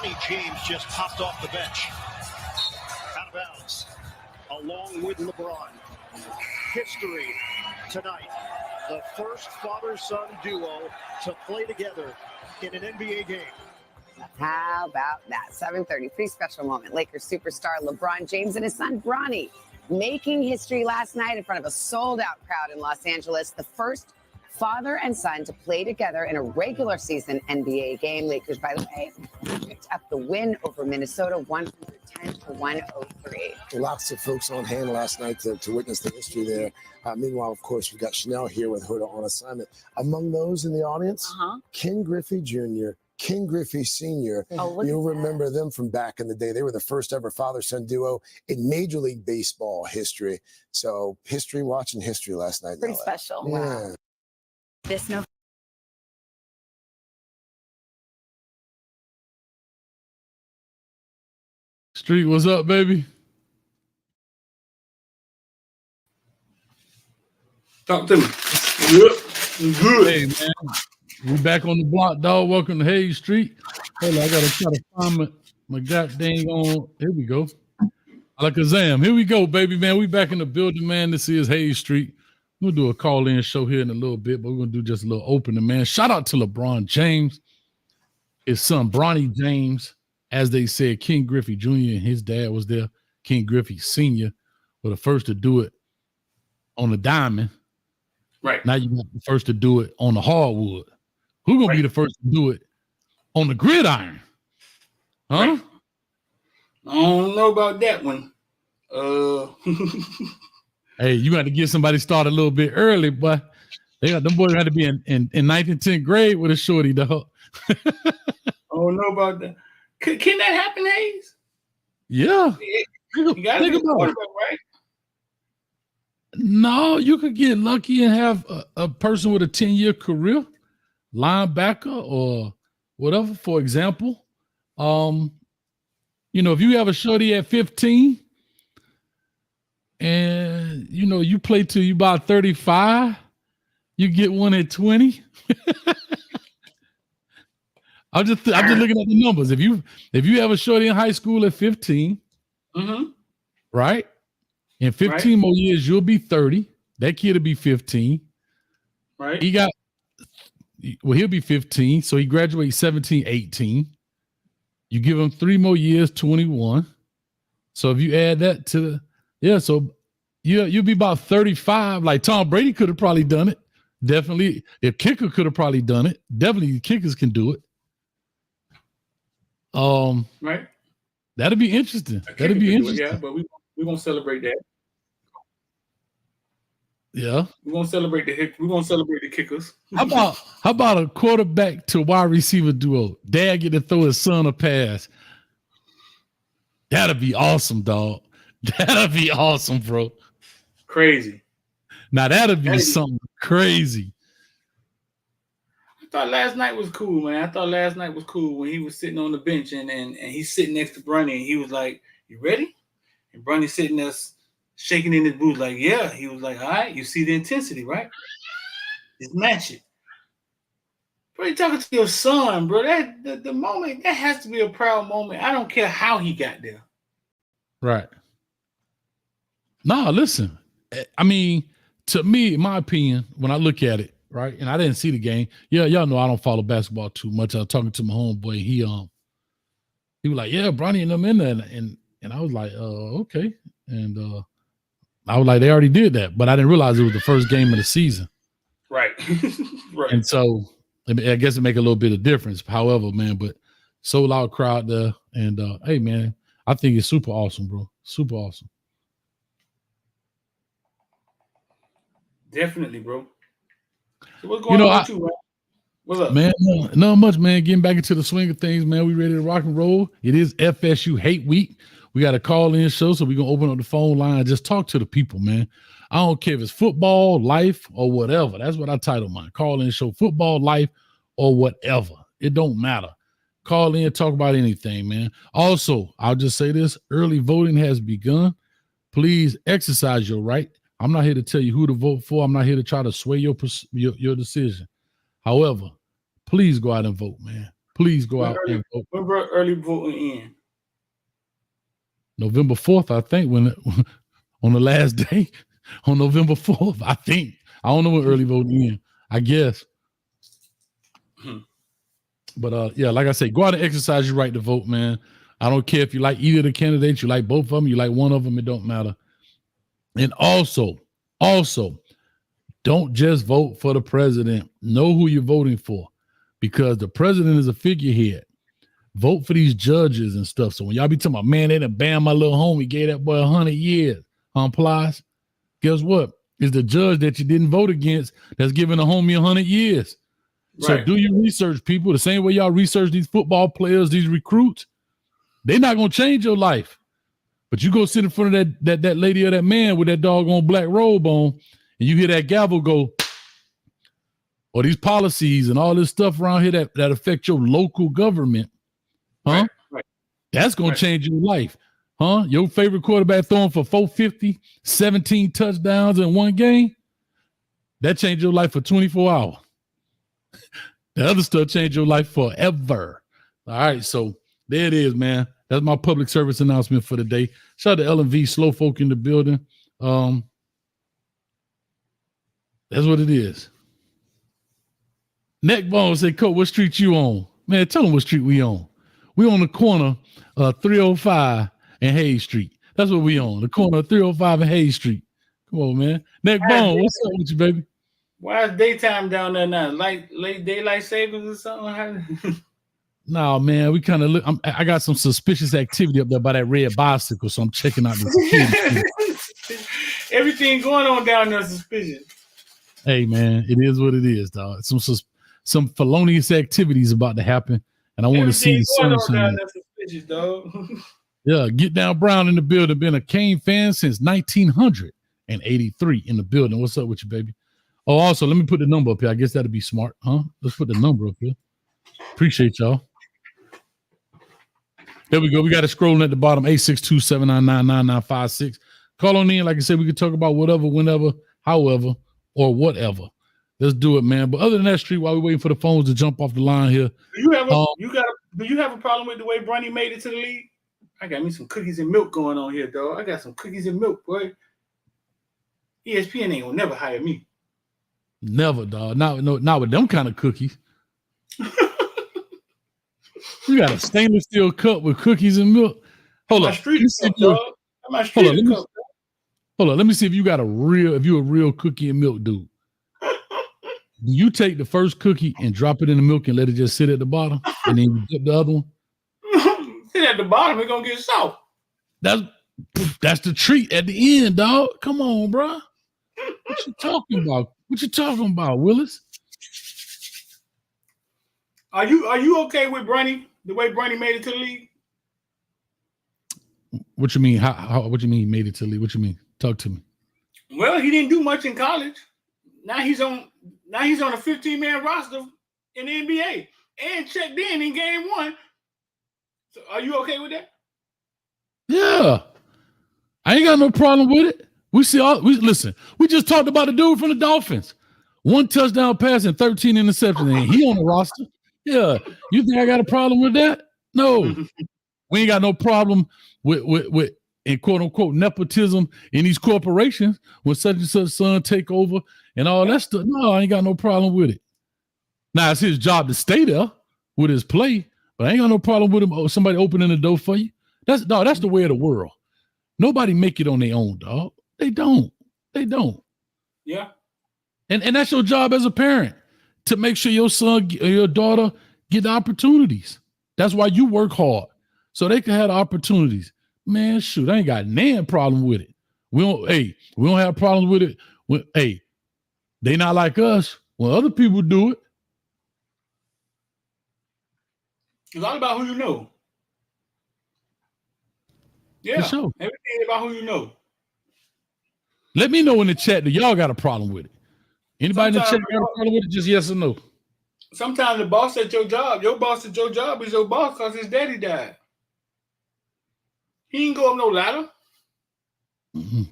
Bronny James just popped off the bench. Out of bounds. Along with LeBron. History tonight. The first father-son duo to play together in an NBA game. How about that? 7:30, pretty special moment. Lakers superstar LeBron James and his son Bronny making history last night in front of a sold-out crowd in Los Angeles. The first father and son to play together in a regular season NBA game. Lakers, by the way, picked up the win over Minnesota, 110-103. Lots of folks on hand last night to witness the history there. Meanwhile, of course, we've got Chanel here with her on assignment. Among those in the audience, Ken Griffey Jr., King Griffey Sr. You'll remember them from back in the day. They were the first ever father-son duo in Major League Baseball history. So history, watching history last night. Pretty special. Yeah. Wow. This November. Street, what's up, baby? Talk to me. Good. Good. Hey, man. We back on the block, dog. Welcome to Hayes Street. Hold on, I gotta try to find my goddamn on. Here we go. Alakazam. Here we go, baby, man. We back in the building, man. This is Hayes Street. We'll do a call-in show here in a little bit, but we're gonna do just a little opening, man. Shout out to LeBron James, his son Bronny James, as they said, King Griffey Jr. and his dad was there. King Griffey Sr. were the first to do it on the diamond. Right. Now you got the first to do it on the hardwood. Who gonna be the first to do it on the gridiron? Huh? Right. I don't know about that one. Hey, you got to get somebody started a little bit early, but them boys had to be in 9th and 10th grade with a shorty, dog. I don't know about that. Can that happen, Hayes? Yeah. You got to be about it, right? No, you could get lucky and have a person with a 10-year career, linebacker or whatever. For example, if you have a shorty at 15 and, you play till you about 35, you get one at 20. I'm just looking at the numbers. If you have a shorty in high school at 15, right? In 15 more years, you'll be 30. That kid will be 15. Right. He'll be 15. So he graduates 17, 18. You give him 3 more years, 21. So if you add that to so you'll be about 35. Like Tom Brady could have probably done it. Definitely. The kicker could have probably done it. Definitely the kickers can do it. Right. That'd be interesting. That'd be interesting. Yeah, but we won't celebrate that. Yeah. We're gonna celebrate the kickers. How about a quarterback to wide receiver duo? Dad get to throw his son a pass. That'd be awesome, dog. That'd be awesome, bro. Crazy. Now that'd be something crazy. I thought last night was cool, man. I thought last night was cool when he was sitting on the bench and he's sitting next to Bronny and he was like, "You ready?" And Bronny sitting there shaking in his boots like, "Yeah." He was like, "All right, you see the intensity, right? Just match it." Bro, you're talking to your son, bro. That the moment, that has to be a proud moment. I don't care how he got there. Right. No, listen. I mean, to me, in my opinion, when I look at it, right, and I didn't see the game. Yeah, y'all know I don't follow basketball too much. I was talking to my homeboy. He was like, "Yeah, Bronny and them in there," and I was like, "Okay." And I was like, they already did that, but I didn't realize it was the first game of the season. Right. Right. And so I guess it make a little bit of difference. However, man, but sold out crowd there. And hey, man, I think it's super awesome, bro. Super awesome. Definitely, bro. So what's going on with you, man? What's up? Man, not much, man. Getting back into the swing of things, man. We ready to rock and roll. It is FSU Hate Week. We got a call-in show, so we're going to open up the phone line and just talk to the people, man. I don't care if it's football, life, or whatever. That's what I title mine. Call-in show, football, life, or whatever. It don't matter. Call in, talk about anything, man. Also, I'll just say this. Early voting has begun. Please exercise your right. I'm not here to tell you who to vote for. I'm not here to try to sway your decision. However, please go out and vote, man. Please go out and vote. When early voting in? November 4th, I think, on the last day, on November 4th, I think. I don't know when early voting in, I guess. But yeah, like I say, go out and exercise your right to vote, man. I don't care if you like either of the candidates, you like both of them, you like one of them, it don't matter. And also, don't just vote for the president. Know who you're voting for, because the president is a figurehead. Vote for these judges and stuff. So when y'all be talking about, man, they done banned my little homie, gave that boy 100 years on Plies, guess what? It's the judge that you didn't vote against that's giving the homie 100 years. So do your research, people. The same way y'all research these football players, these recruits, they're not going to change your life. But you go sit in front of that lady or that man with that doggone black robe on, and you hear that gavel go, or these policies and all this stuff around here that affect your local government, huh? Right. That's going to change your life, huh? Your favorite quarterback throwing for 450, 17 touchdowns in one game, that changed your life for 24 hours. The other stuff changed your life forever. All right, so there it is, man. That's my public service announcement for the day. Shout out to L&V, Slow Folk in the building. That's what it is. Neckbone say, Coach, what street you on? Man, tell them what street we on. We on the corner of 305 and Hayes Street. That's what we on, the corner of 305 and Hayes Street. Come on, man. Neckbone, what's up with you, baby? Why is daytime down there now? Like late daylight savings or something? No, man, we kind of look. I got some suspicious activity up there by that red bicycle, so I'm checking out the Everything going on down there suspicious. Hey, man, it is what it is, dog. Some felonious activities about to happen, and I want to see the sunshine. Suspicious, dog. Yeah, Get Down Brown in the building. Been a Kane fan since 1983 in the building. What's up with you, baby? Oh, also, let me put the number up here. I guess that'd be smart, huh? Let's put the number up here. Appreciate y'all. There we go. We got it scrolling at the bottom, 862-799-9956. Call on in. Like I said, we can talk about whatever, whenever, however, or whatever. Let's do it, man. But other than that, Street, while we're waiting for the phones to jump off the line here. Do you have a problem with the way Bronny made it to the league? I got me some cookies and milk going on here, dog. I got some cookies and milk, boy. ESPN ain't gonna never hire me. Never, dog. Not with them kind of cookies. You got a stainless steel cup with cookies and milk. Hold on. Let me see if you got if you're a real cookie and milk dude. Do you take the first cookie and drop it in the milk and let it just sit at the bottom, and then you dip the other one? Sit at the bottom, it's gonna get soft. That's the treat at the end, dog. Come on, bro. What you talking about? What you talking about, Willis? Are you okay with Bronny? The way Bronny made it to the league? What you mean? How? What you mean he made it to the league? What you mean? Talk to me. Well, he didn't do much in college. Now he's on a 15-man roster in the NBA and checked in game 1. So are you okay with that? Yeah. I ain't got no problem with it. Listen, we just talked about the dude from the Dolphins. 1 touchdown pass and 13 interceptions, and he on the roster. Yeah. You think I got a problem with that? No. We ain't got no problem with in quote unquote nepotism in these corporations when such and such son take over and all that stuff. No, I ain't got no problem with it. Now it's his job to stay there with his play, but I ain't got no problem with him. Somebody opening the door for you. That's the way of the world. Nobody make it on their own, dog. They don't. Yeah. And that's your job as a parent, to make sure your son or your daughter get the opportunities. That's why you work hard, so they can have the opportunities. Man, shoot, I ain't got no problem with it. We don't have problems with it. They not like us when other people do it. It's all about who you know. Yeah, sure. Everything about who you know. Let me know in the chat that y'all got a problem with it. Anybody in the chat got a problem with it? Just yes or no. Sometimes the boss at your job is your boss because his daddy died. He ain't go up no ladder.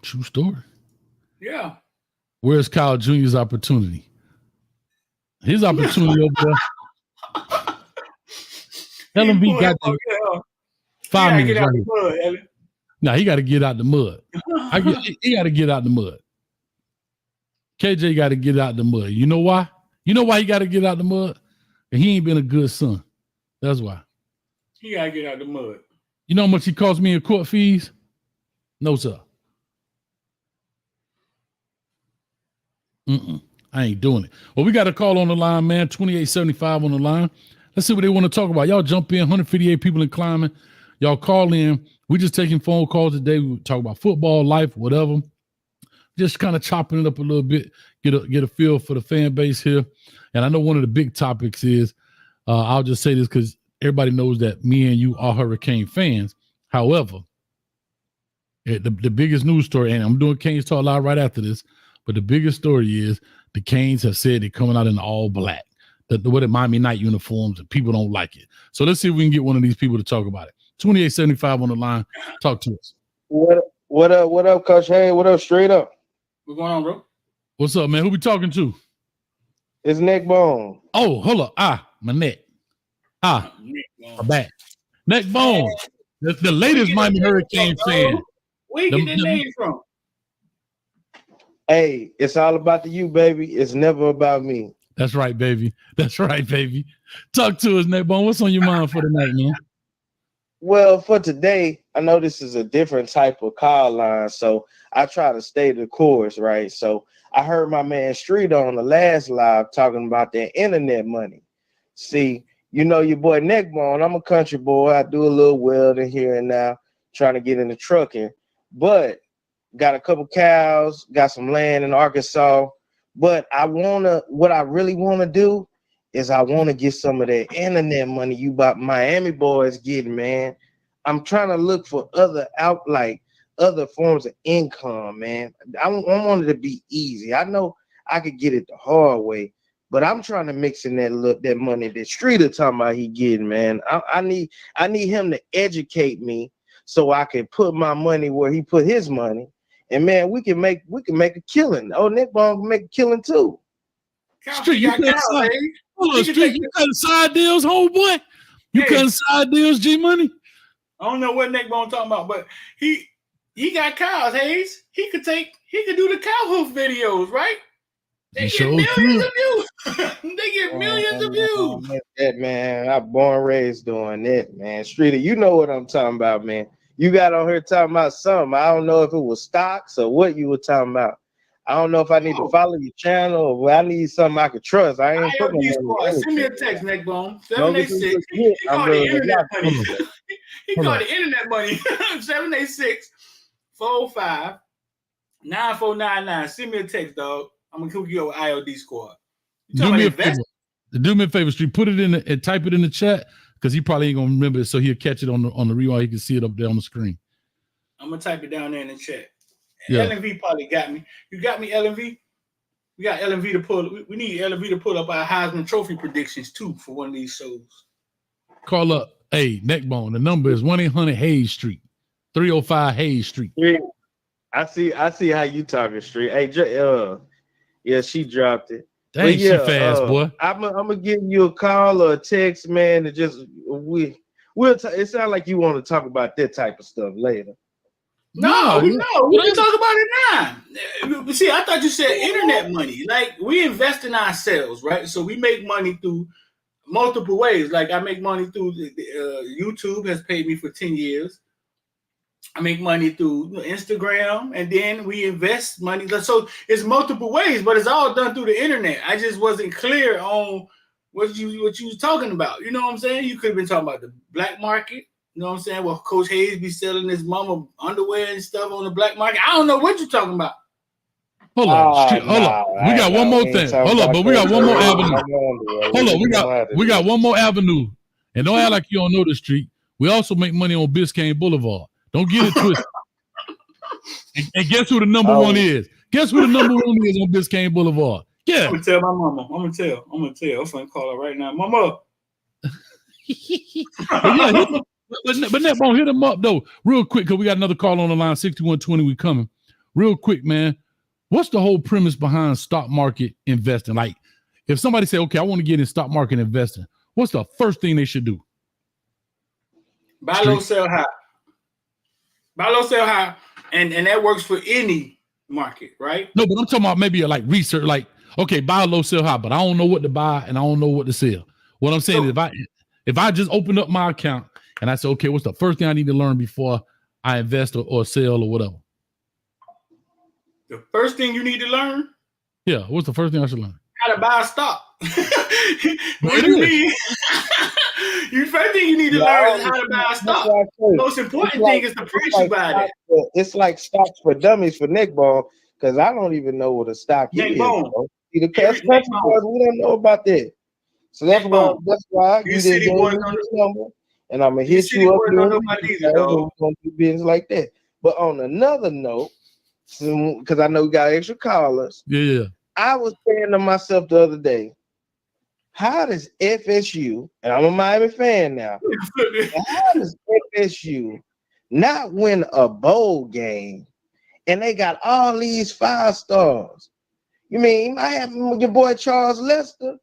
True story. Yeah. Where's Kyle Jr.'s opportunity? His opportunity over there. LMV got the 5 minutes right here. Mud, Nah, he got to get out the mud. He got to get out the mud. KJ got to get out the mud. You know why? You know why he got to get out the mud? He ain't been a good son. That's why. He got to get out the mud. You know how much he cost me in court fees? No, sir. I ain't doing it. Well, we got a call on the line, man. 2875 on the line. Let's see what they want to talk about. Y'all jump in. 158 people in climbing. Y'all call in. We just taking phone calls today. We talk about football, life, whatever. Just kind of chopping it up a little bit. Get a feel for the fan base here. And I know one of the big topics is, I'll just say this because everybody knows that me and you are Hurricane fans. However, the biggest news story, and I'm doing Canes Talk Live right after this, but the biggest story is the Canes have said they're coming out in all black, what Miami Night uniforms, and people don't like it. So let's see if we can get one of these people to talk about it. 2875 on the line. Talk to us. What up, Coach? Hey, what up, straight up? What's going on, bro? What's up, man? Who we talking to? It's Neck Bone. Oh, hold up. My neck. My back. Neck Bone. The latest Miami Hurricane fan. Where you get that name from? Hey, it's all about the you, baby. It's never about me. That's right, baby. That's right, baby. Talk to us, Neck Bone. What's on your mind for the night, man? Well, for today, I know this is a different type of call line, so I try to stay the course, right? So I heard my man Street on the last live talking about that internet money. See, you know your boy Neckbone, I'm a country boy. I do a little welding here and now, trying to get into trucking, but got a couple cows, got some land in Arkansas. But what I really want to do is I want to get some of that internet money you Miami boys getting, man. I'm trying to look for other forms of income, man. I want it to be easy. I know I could get it the hard way, but I'm trying to mix in that money that Streeter talking about he getting, man. I need him to educate me so I can put my money where he put his money, and man, we can make a killing. Oh, Nick Bone can make a killing too. Street, you cutting side deals, homeboy? You cutting side deals, G Money? I don't know what Neck Bone talking about, but he got cows, Hayes. He could do the cow hoof videos, right? They get millions of views. They get millions of views. That man, I'm born and raised doing it, man. Streeter, you know what I'm talking about, man. You got on here talking about something. I don't know if it was stocks or what you were talking about. I don't know if I need to follow your channel or I need something I could trust. I ain't putting Send me a text, Neckbone. 786. He called the internet money. He called the internet money. 786-405-9499. Send me a text, dog. I'm gonna cook you over IOD Squad. Do me a favor. Do me a favor, Street. Put it in and type it in the chat because he probably ain't gonna remember it, so he'll catch it on the rewind. He can see it up there on the screen. I'm gonna type it down there in the chat. Yeah. LMV probably got me. You got me, LMV? We got LMV to pull. We need LMV to pull up our Heisman Trophy predictions too for one of these shows. Call up. Hey, Neckbone. The number is 1-800-HAYES Street. 305 Hayes Street. I see how you talking, Street. Hey, yeah, she dropped it. Dang, she fast, boy. I'm gonna give you a call or a text, man. It sounds like you want to talk about that type of stuff later. No, we can talk about it now. See, I thought you said internet money. Like, we invest in ourselves, right? So we make money through multiple ways. Like, I make money through YouTube has paid me for 10 years. I make money through Instagram, and then we invest money. So it's multiple ways, but it's all done through the internet. I just wasn't clear on what you was talking about. You know what I'm saying? You could have been talking about the black market. You know what I'm saying? Well, Coach Hayes be selling his mama underwear and stuff on the black market. I don't know what you're talking about. Hold on. We got one more thing. Hold on, but we got one more avenue. Hold on, we got one more avenue. And don't act like you don't know the street. We also make money on Biscayne Boulevard. Don't get it twisted. and guess who the number one is? Guess who the number one is on Biscayne Boulevard? Yeah. I'm gonna tell my mama. I'm gonna tell. I'm gonna call her right now. Mama. But Neckbone, hit them up though, real quick, because we got another call on the line, 6120. We coming. Real quick, man. What's the whole premise behind stock market investing? Like, if somebody say, okay, I want to get in stock market investing, what's the first thing they should do? Buy low, sell high. Buy low, sell high, and that works for any market, right? No, but I'm talking about maybe like research, like okay, buy low, sell high, but I don't know what to buy and I don't know what to sell. What I'm saying is if I just open up my account and I say, okay, what's the first thing I need to learn before I invest or sell or whatever? The first thing you need to learn? Yeah, what's the first thing I should learn? How to buy a stock. What do you mean? The first thing you need to learn is how to buy a stock. The most important thing is the price you buy it. It's like stocks for dummies for Nick Bone, because I don't even know what a stock is. Bro. See, the country boys, we don't know about that. So that's why you didn't get this number, and I'm gonna hit you up. We're gonna do business like that. But on another note, because I know we got extra callers. Yeah. I was saying to myself the other day, how does FSU, and I'm a Miami fan now, how does FSU not win a bowl game and they got all these 5 stars? You mean I have your boy Charles Lester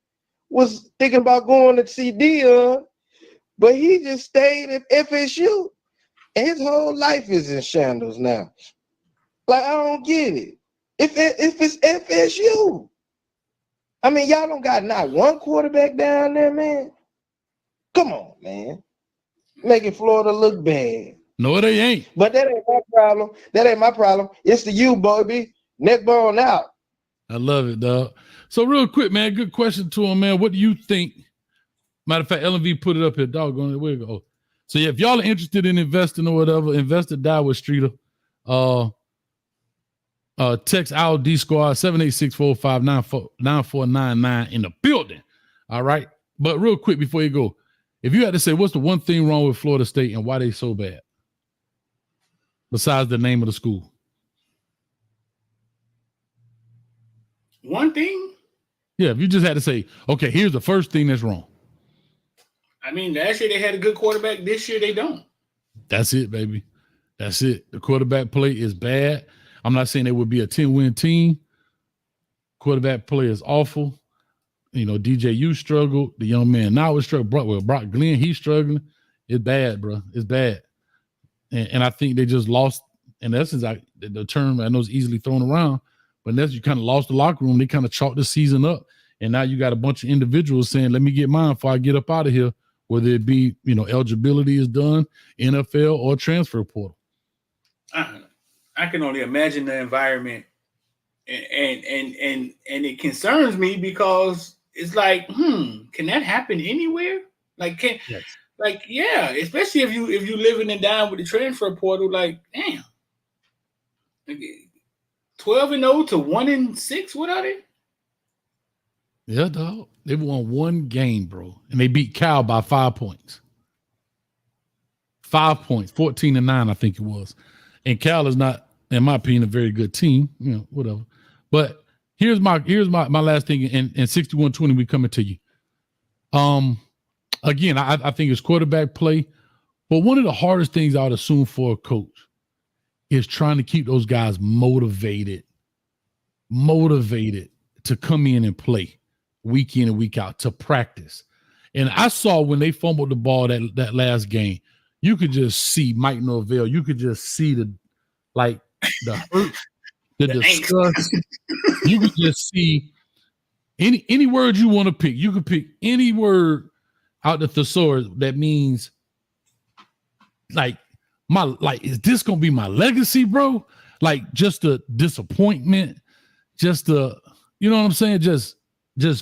was thinking about going to see Dion, but he just stayed at FSU and his whole life is in shambles now. Like, I don't get it. If it's FSU, I mean, y'all don't got not one quarterback down there, man. Come on, man. Making Florida look bad. No, they ain't. But that ain't my problem. That ain't my problem. It's the you, baby. Neck bone out. I love it, dog. So real quick, man, good question to him, man. What do you think? Matter of fact, LMV put it up here, doggone it. Where we go? So yeah, if y'all are interested in investing or whatever, invest or die with Streeter. Text IOD Squad 786-459-9499 in the building. All right. But real quick before you go, if you had to say what's the one thing wrong with Florida State and why they so bad, besides the name of the school? One thing? Yeah, if you just had to say, okay, here's the first thing that's wrong. I mean, last year they had a good quarterback. This year they don't. That's it, baby. That's it. The quarterback play is bad. I'm not saying it would be a 10-win team. Quarterback play is awful. You know, DJU struggled. The young man now is struggling. Brock Glenn, he's struggling. It's bad, bro. It's bad. And I think they just lost, in essence, the term I know is easily thrown around, but in essence, you kind of lost the locker room. They kind of chalked the season up. And now you got a bunch of individuals saying, let me get mine before I get up out of here, whether it be, you know, eligibility is done, NFL or transfer portal. I can only imagine the environment, and it concerns me because it's like, can that happen anywhere? Like, yes. Like, yeah, especially if you living and dying with the transfer portal, like, damn, 12-0 to 1-6. What are they? Yeah, dog. They won one game, bro, and they beat Cal by 5 points. 5 points, 14-9, I think it was. And Cal is not, in my opinion, a very good team. You know, whatever. But here's my last thing. In 61-20, we coming to you. Again, I think it's quarterback play. But one of the hardest things I would assume for a coach is trying to keep those guys motivated to come in and play week in and week out, to practice. And I saw when they fumbled the ball that last game, you could just see Mike Norvell. You could just see the hurt, the disgust. You could just see any word you want to pick. You could pick any word out the thesaurus that means is this gonna be my legacy, bro? Like, just a disappointment, just a, you know what I'm saying? Just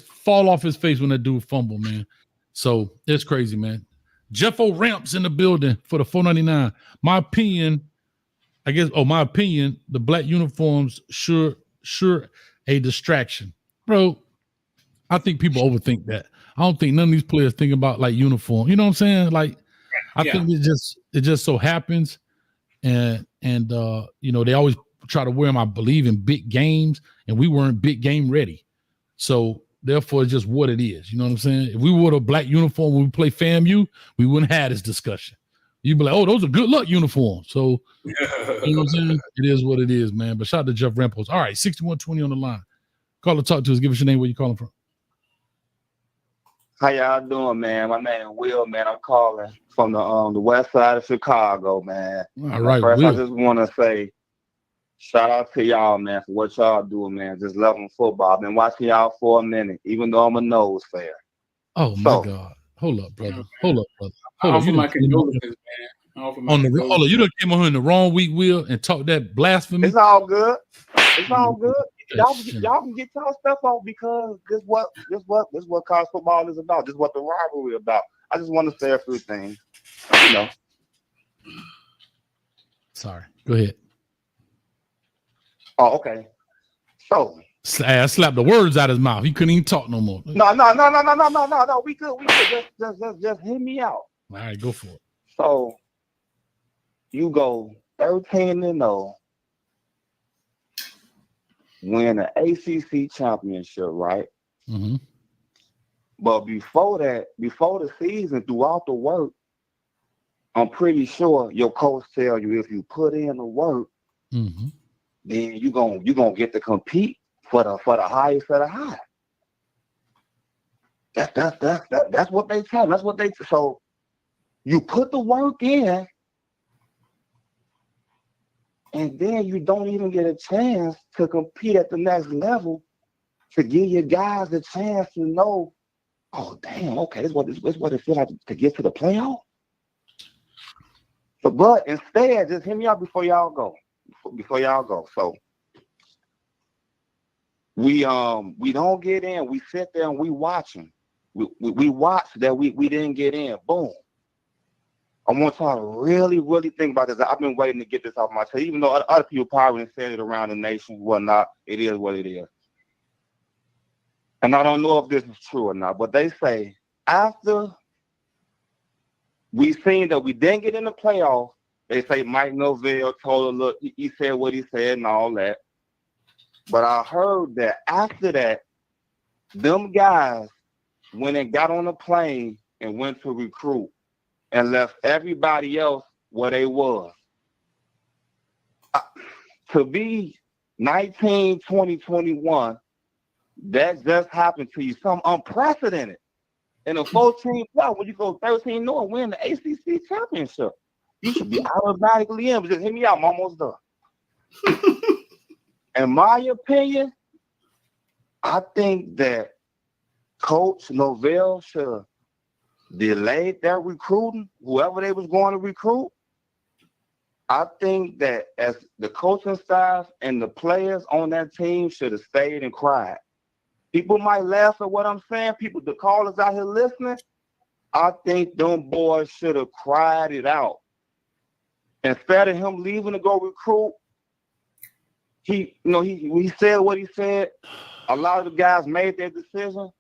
fall off his face when that dude fumble, man. So it's crazy, man. Jeff O'Ramps in the building for the $4.99. My opinion, the black uniforms sure a distraction. Bro, I think people overthink that. I don't think none of these players think about like uniform. You know what I'm saying? Like, I think it just so happens. And you know, they always try to wear them, I believe, in big games, and we weren't big game ready. So therefore, it's just what it is. You know what I'm saying? If we wore a black uniform when we play FAMU, we wouldn't have this discussion. You'd be like, oh, those are good luck uniforms. So, you know what I'm saying? It is what it is, man. But shout out to Jeff Rampos. All right, 6120 on the line. Call or talk to us. Give us your name, where you calling from. How y'all doing, man? My name is Will, man. I'm calling from the west side of Chicago, man. All right, First, Will. I just want to say shout out to y'all, man, for what y'all do, man. Just loving football. I've been watching y'all for a minute, even though I'm a nose fair. Oh my God! Hold up, brother. Hold up, brother. Hold up. offer my condolences, man. I offer my Hold condolences. up. You done came on here in the wrong week, Will, and talk that blasphemy. It's all good. It's all good. Y'all can get y'all stuff off because this what college football is about. This is what the rivalry is about. I just want to say a few things. You know. Sorry. Go ahead. Oh, okay. So I slapped the words out of his mouth. He couldn't even talk no more. No. We good. Just hear me out. All right, go for it. So you go 13-0, win an ACC championship, right? Mm-hmm. But before the season, throughout the work, I'm pretty sure your coach tell you if you put in the work, mm-hmm. then you gonna get to compete for the highest of the high. That's what they tell. That's what they. So you put the work in, and then you don't even get a chance to compete at the next level to give your guys a chance to know, oh damn, okay, this is what it feels like to get to the playoff. But instead, just hear me out before y'all go. So we don't get in. We sit there and we watching. We watch that we didn't get in. Boom. I want y'all to really, really think about this. I've been waiting to get this off my chest, even though other people probably said it around the nation, whatnot. It is what it is. And I don't know if this is true or not, but they say after we seen that we didn't get in the playoffs, they say Mike Norvell told her, look, he said what he said and all that. But I heard that after that, them guys, when they got on the plane and went to recruit and left everybody else where they was. To be 19, 20, 21, that just happened to you. Something unprecedented. In a 14 play, when you go 13-0 and win the ACC championship, you should be automatically in. But just hear me out, I'm almost done. In my opinion, I think that Coach Norvell should have delayed their recruiting, whoever they was going to recruit. I think that as the coaching staff and the players on that team should have stayed and cried. People might laugh at what I'm saying. People, the callers out here listening, I think them boys should have cried it out. Instead of him leaving to go recruit, he said what he said. A lot of the guys made their decision.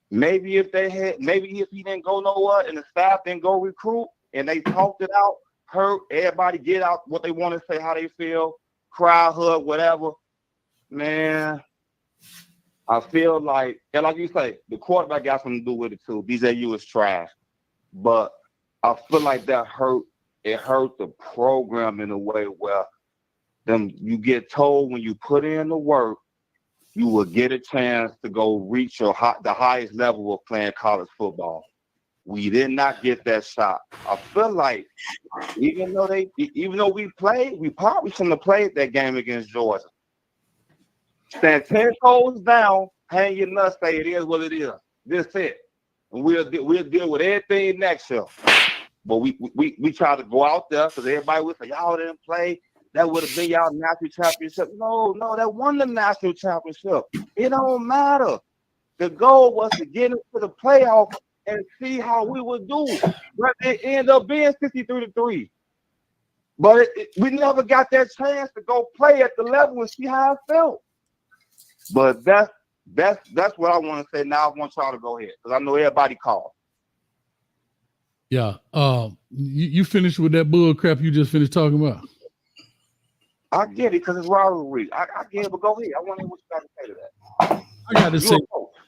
Maybe if he didn't go nowhere and the staff didn't go recruit and they talked it out, heard everybody get out what they want to say, how they feel, cry, hug, whatever. Man, I feel like, and like you say, the quarterback got something to do with it too. BJU is trash. But I feel like that hurt. It hurt the program in a way where you get told when you put in the work, you will get a chance to go reach the highest level of playing college football. We did not get that shot. I feel like even though we played, we probably shouldn't have played that game against Georgia. Stand 10 toes down, hang your nuts, say it is what it is. This it. And we'll deal with everything next year. But we try to go out there because everybody would say, y'all didn't play. That would have been y'all national championship. No, that won the national championship. It don't matter. The goal was to get into the playoff and see how we would do. But it ended up being 63-3. But we never got that chance to go play at the level and see how it felt. But that's what I want to say. Now I want y'all to go ahead because I know everybody called. Yeah. You finished with that bull crap you just finished talking about? I get it because it's rivalry. I get it, but go ahead. I want to hear what you got to say to that. I got to say,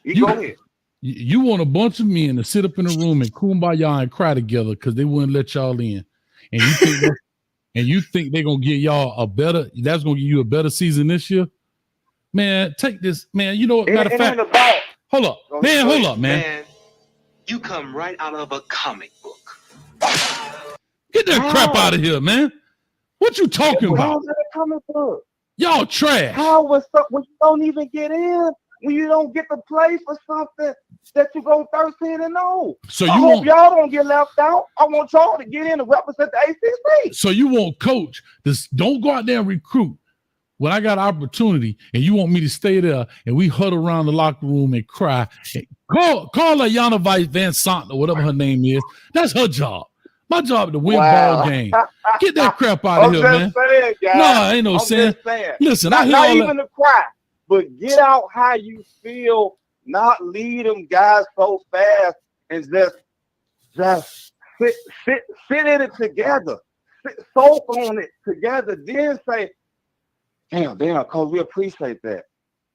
you go ahead. You want a bunch of men to sit up in a room and kumbaya and cry together because they wouldn't let y'all in, and you think they're gonna give y'all that's gonna give you a better season this year? Man, take this, man. You know what? Matter of fact, hold up, man. You come right out of a comic book. Get that crap out of here, man. What you talking about? Comic book. Y'all trash. How was when you don't even get in, when you don't get to play for something that you go 13-0. So I hope y'all don't get left out. I want y'all to get in and represent the ACC. So you want coach this? Don't go out there and recruit when I got opportunity, and you want me to stay there and we huddle around the locker room and cry. Call her Yana Vice Van Sant or whatever her name is. That's her job. My job is to win ball game. Get that crap out of here, man. Saying, no, ain't no saying. Listen, I hear not all even that. to cry, but get out how you feel. Not lead them guys so fast and just sit in it together. Soak on it together. Then say, damn, cause we appreciate that.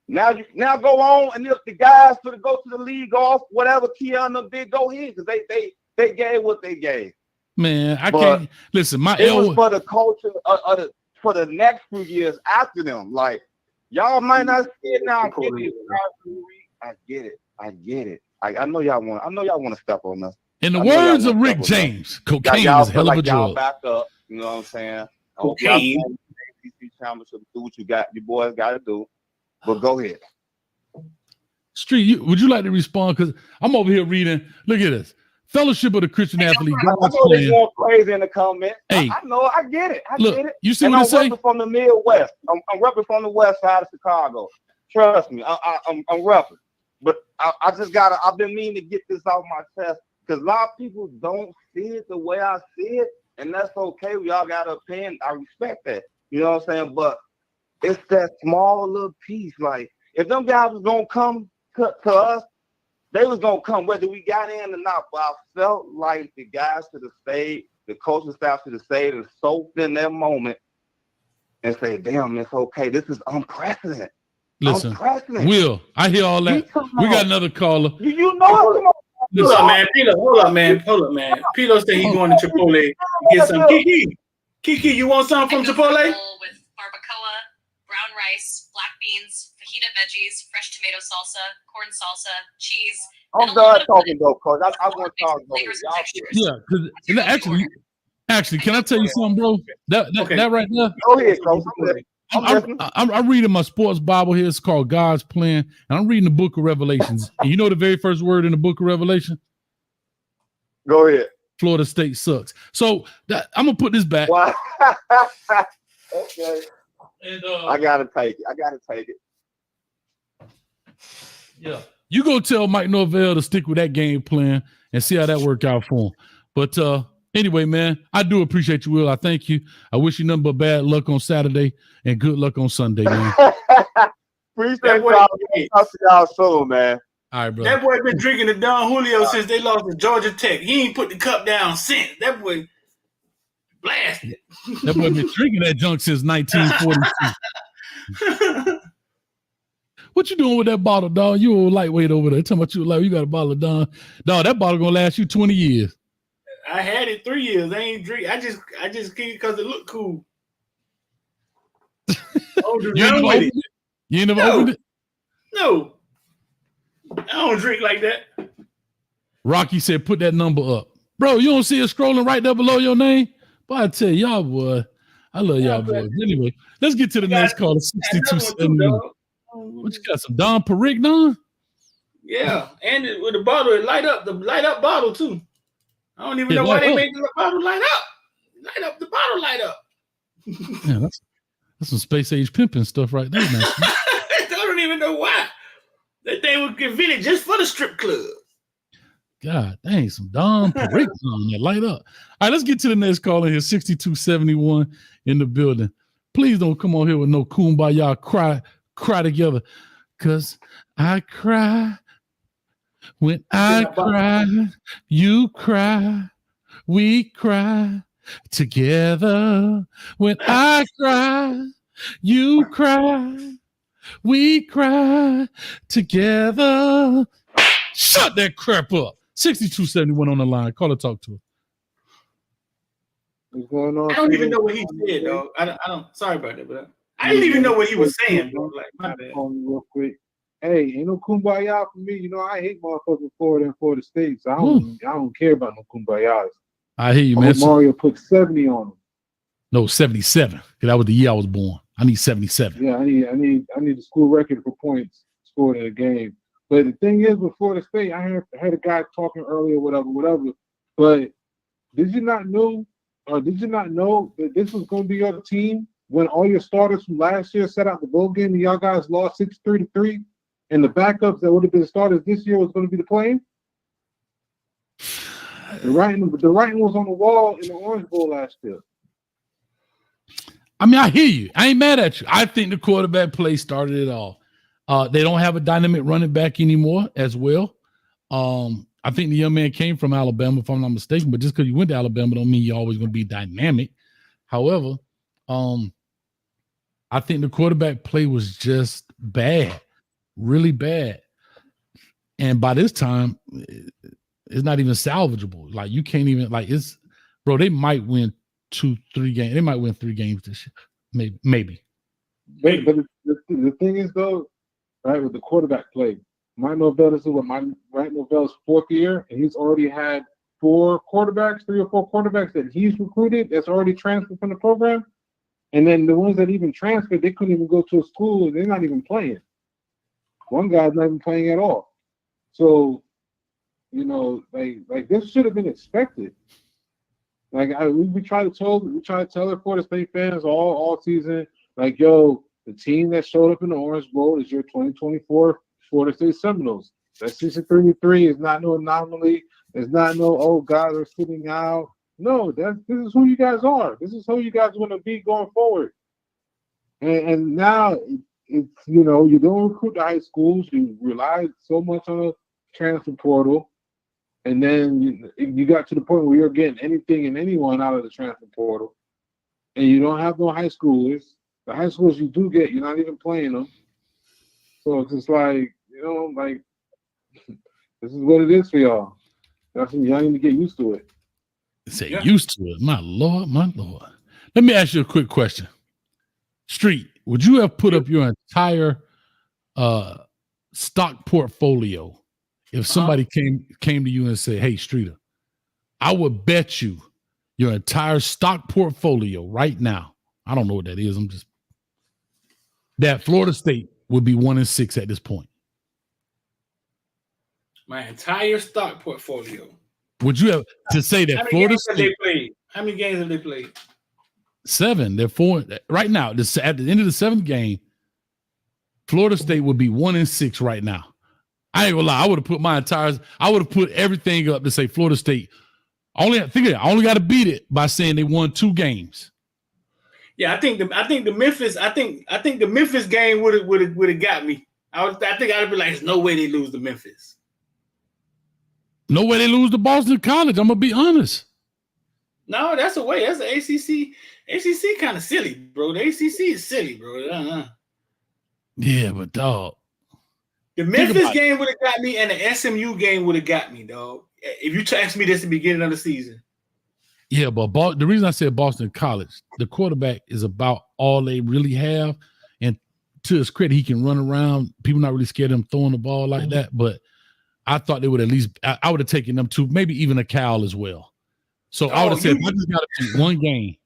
Now go on, and if the guys for to go to the league off, whatever Keanu did, go ahead, because they gave what they gave. Man, I can't listen. It was for the culture for the next few years after them. Like, y'all might not see it now. I get it. I know y'all want to step on us. In the words of Rick James, cocaine is a hell of a drug. Back up. You know what I'm saying? Cocaine. Championship, do what you boys got to do. But go ahead. Street, would you like to respond? Because I'm over here reading. Look at this. Fellowship of the Christian Athlete. I know they're going crazy in the comments. Hey, I know. I get it. Look, you see and what I'm I say? repping from the Midwest. I'm repping from the west side of Chicago. Trust me, I'm repping. But I just gotta. I've been meaning to get this off my chest because a lot of people don't see it the way I see it, and that's okay. We all got an opinion. I respect that. You know what I'm saying? But it's that small little piece. Like, if them guys was gonna come to us, they was gonna come whether we got in or not. But I felt like the guys should have stayed, the coaching staff should have stayed and soaked in that moment and say, "Damn, it's okay. This is unprecedented." Listen, Will, I hear all that. We got another caller. You know it. Come on. Hold up, man. Peter, hold up, man. Peter said he's going to Chipotle to get some. Kiki, you want something from Chipotle? With barbacoa, brown rice, black beans, fajita veggies, fresh tomato salsa, corn salsa, cheese. I'm done talking though, Coach. I want to talk though. Yeah, because actually, can I tell you something, bro? That right there. Go ahead, Coach. I'm reading my sports Bible here. It's called God's Plan, and I'm reading the book of Revelations. And you know the very first word in the book of Revelation? Go ahead. Florida State sucks. So I'm gonna put this back. Wow. Okay. And I gotta take it. Yeah. You go tell Mike Norvell to stick with that game plan and see how that worked out for him. But anyway, man, I do appreciate you, Will. I thank you. I wish you nothing but bad luck on Saturday and good luck on Sunday, man. Appreciate y'all. Talk to y'all soon, man. All right, bro. That boy been drinking the Don Julio since they lost to Georgia Tech. He ain't put the cup down since. That boy blasted. That boy been drinking that junk since 1942. What you doing with that bottle, dog? You a lightweight over there. Talking about you got a bottle of Don. Dog, that bottle gonna last you 20 years. I had it 3 years. I ain't drink. I just get it because it looked cool. You ain't never opened it? No. I don't drink like that. Rocky said, put that number up. Bro, you don't see it scrolling right there below your name? But I tell y'all, boy, I love y'all, boys. Anyway, let's get to the next call. 6271. What you got? Some Don Perignon? Yeah, and with the bottle, it light up bottle too. I don't even know why they made the bottle light up. Light up the bottle, light up. Yeah, that's some space age pimping stuff right there, man. I don't even know why. That thing was invented just for the strip club. God dang, some Don Perignon that light up. All right, let's get to the next call in here. 6271 in the building. Please don't come on here with no kumbaya cry together. Cause I cry when I cry, you cry, we cry together. When I cry, you cry, we cry together. Shut that crap up. 6271 on the line. Call or talk to her. What's going on? I don't even know what he said, though. I don't. Sorry about that, but I didn't even know what he was saying, bro. Like, my bad. Real quick. hey, ain't no kumbaya for me. You know, I hate motherfucking Florida and Florida State, so I don't care about no kumbayas. I hear you, I man. hope Mario put 70 on him. No, 77. Because that was the year I was born. I need 77. Yeah, I need the school record for points scored in a game. But the thing is, with Florida State, I heard a guy talking earlier, whatever. But did you not know that this was going to be your team when all your starters from last year set out the bowl game and y'all guys lost 63-3, and the backups that would have been starters this year was going to be the playing? The writing was on the wall in the Orange Bowl last year. I mean, I hear you. I ain't mad at you. I think the quarterback play started it all. They don't have a dynamic running back anymore as well. I think the young man came from Alabama, if I'm not mistaken, but just because you went to Alabama don't mean you're always going to be dynamic. However, I think the quarterback play was just bad, really bad. And by this time, it's not even salvageable. Like, you can't even, like, it's, bro, they might win 2-3 games. They might win 3 games this year. Maybe. But the thing is, though, right, with the quarterback play, Mike Norvell's 4th year, and he's already had 3 or 4 quarterbacks that he's recruited that's already transferred from the program. And then the ones that even transferred, they couldn't even go to a school. They're not even playing. One guy's not even playing at all. So, you know, like this should have been expected. Like we try to tell the Florida State fans all season, like, yo, the team that showed up in the Orange Bowl is your 2024 Florida State Seminoles. That 63-3 is not no anomaly. It's not no, oh, guys are sitting out. No, this is who you guys are. This is who you guys want to be going forward. And now it's, you know, you don't recruit to high schools. You rely so much on a transfer portal. And then you got to the point where you're getting anything and anyone out of the transfer portal. And you don't have no high schoolers. The high schools you do get, you're not even playing them. So it's just like, you know, like, this is what it is for y'all. Y'all need to get used to it. Say used to it. My Lord. Let me ask you a quick question. Street, would you have put up your entire stock portfolio if somebody came to you and said, hey, Streeter, I would bet you your entire stock portfolio right now, I don't know what that is, that Florida State would be 1-6 at this point? My entire stock portfolio. Would you have to say that Florida State? How many games have they played? 7. They're 4 right now. At the end of the 7th game, Florida State would be 1-6 right now. I ain't gonna lie. I would have put everything up to say Florida State. I only got to beat it by saying they won 2 games. Yeah, I think the Memphis game would have got me. I think I'd be like, there's no way they lose to Memphis. No way they lose to Boston College. I'm gonna be honest. No, that's a way. That's an ACC. ACC kind of silly, bro. The ACC is silly, bro. Yeah, but dog, the Memphis game would have got me, and the SMU game would have got me, dog. If you asked me this at the beginning of the season. Yeah, but the reason I said Boston College, the quarterback is about all they really have, and to his credit, he can run around. People not really scared of him throwing the ball like that, but I thought they would at least. I would have taken them to maybe even a Cal as well. So I would have said, I just got to beat one game.